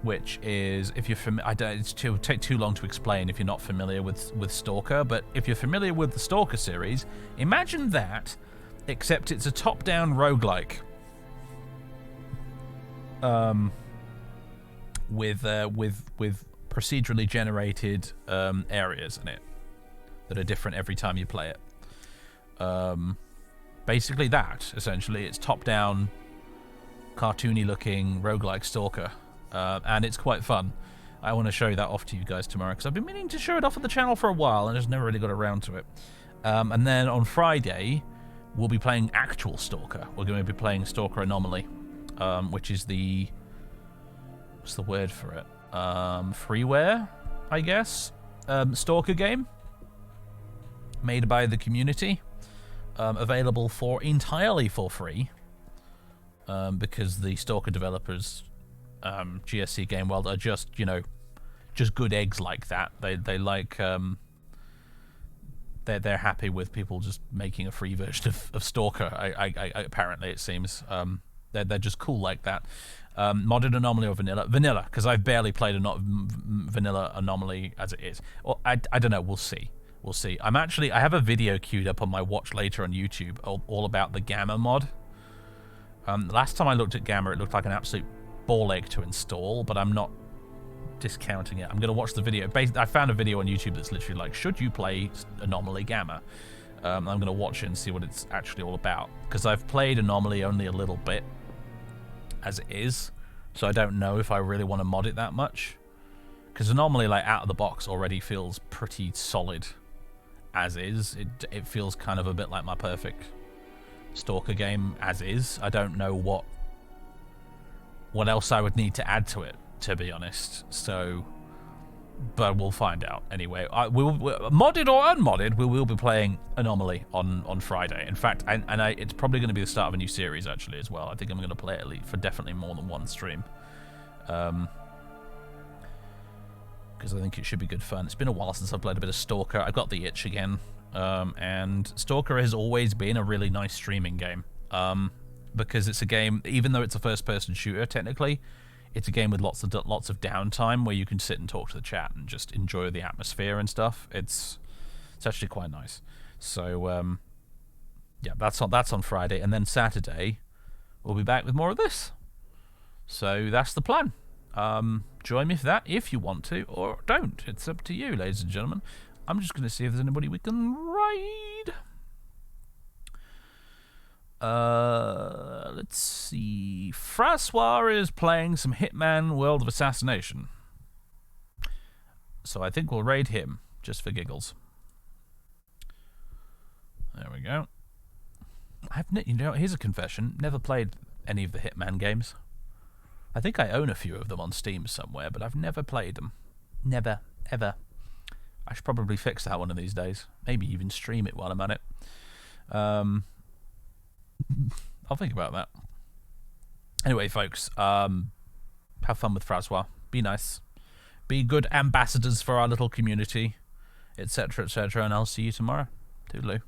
which is, if you're it'll take too long to explain if you're not familiar with Stalker, but if you're familiar with the Stalker series, imagine that, except it's a top-down roguelike. With procedurally generated areas in it that are different every time you play it. Basically that, essentially. It's top-down, cartoony-looking roguelike Stalker, and it's quite fun. I want to show that off to you guys tomorrow, because I've been meaning to show it off on the channel for a while, and just never really got around to it. And then on Friday, we'll be playing actual Stalker. We're going to be playing Stalker Anomaly, which is the... what's the word for it? Freeware, I guess. Stalker game. Made by the community. Available entirely for free. Because the Stalker developers, GSC Game World, are just, you know, just good eggs like that. They like... They're happy with people just making a free version of Stalker, I apparently, it seems. They're just cool like that. Modded Anomaly or Vanilla? Vanilla, because I've barely played a Vanilla Anomaly as it is. Or I don't know, we'll see. We'll see. I have a video queued up on my watch later on YouTube all about the Gamma mod. Last time I looked at Gamma, it looked like an absolute ball ache to install, but I'm not discounting it. I'm going to watch the video. I found a video on YouTube that's literally like, should you play Anomaly Gamma? I'm going to watch it and see what it's actually all about, because I've played Anomaly only a little bit as it is, so I don't know if I really want to mod it that much, because Anomaly, like, out of the box already feels pretty solid as is. It feels kind of a bit like my perfect Stalker game as is. I don't know what else I would need to add to it, to be honest, so... but we'll find out anyway. Modded or unmodded, we will be playing Anomaly on Friday. In fact, it's probably going to be the start of a new series actually as well. I think I'm going to play it at least for definitely more than one stream, because I think it should be good fun. It's been a while since I've played a bit of Stalker. I got the itch again, and Stalker has always been a really nice streaming game, because it's a game, even though it's a first-person shooter technically. It's a game with lots of downtime where you can sit and talk to the chat and just enjoy the atmosphere and stuff. It's actually quite nice. So yeah, that's on Friday, and then Saturday we'll be back with more of this. So that's the plan. Join me for that if you want to, or don't. It's up to you, ladies and gentlemen. I'm just going to see if there's anybody we can raid. Let's see. Francois is playing some Hitman World of Assassination, so I think we'll raid him just for giggles. There we go. Here's a confession. Never played any of the Hitman games. I think I own a few of them on Steam somewhere, but I've never played them. Never, ever. I should probably fix that one of these days. Maybe even stream it while I'm at it. I'll think about that. Anyway, folks, have fun with Francois. Be nice. Be good ambassadors for our little community, etc., etc., and I'll see you tomorrow. Toodaloo.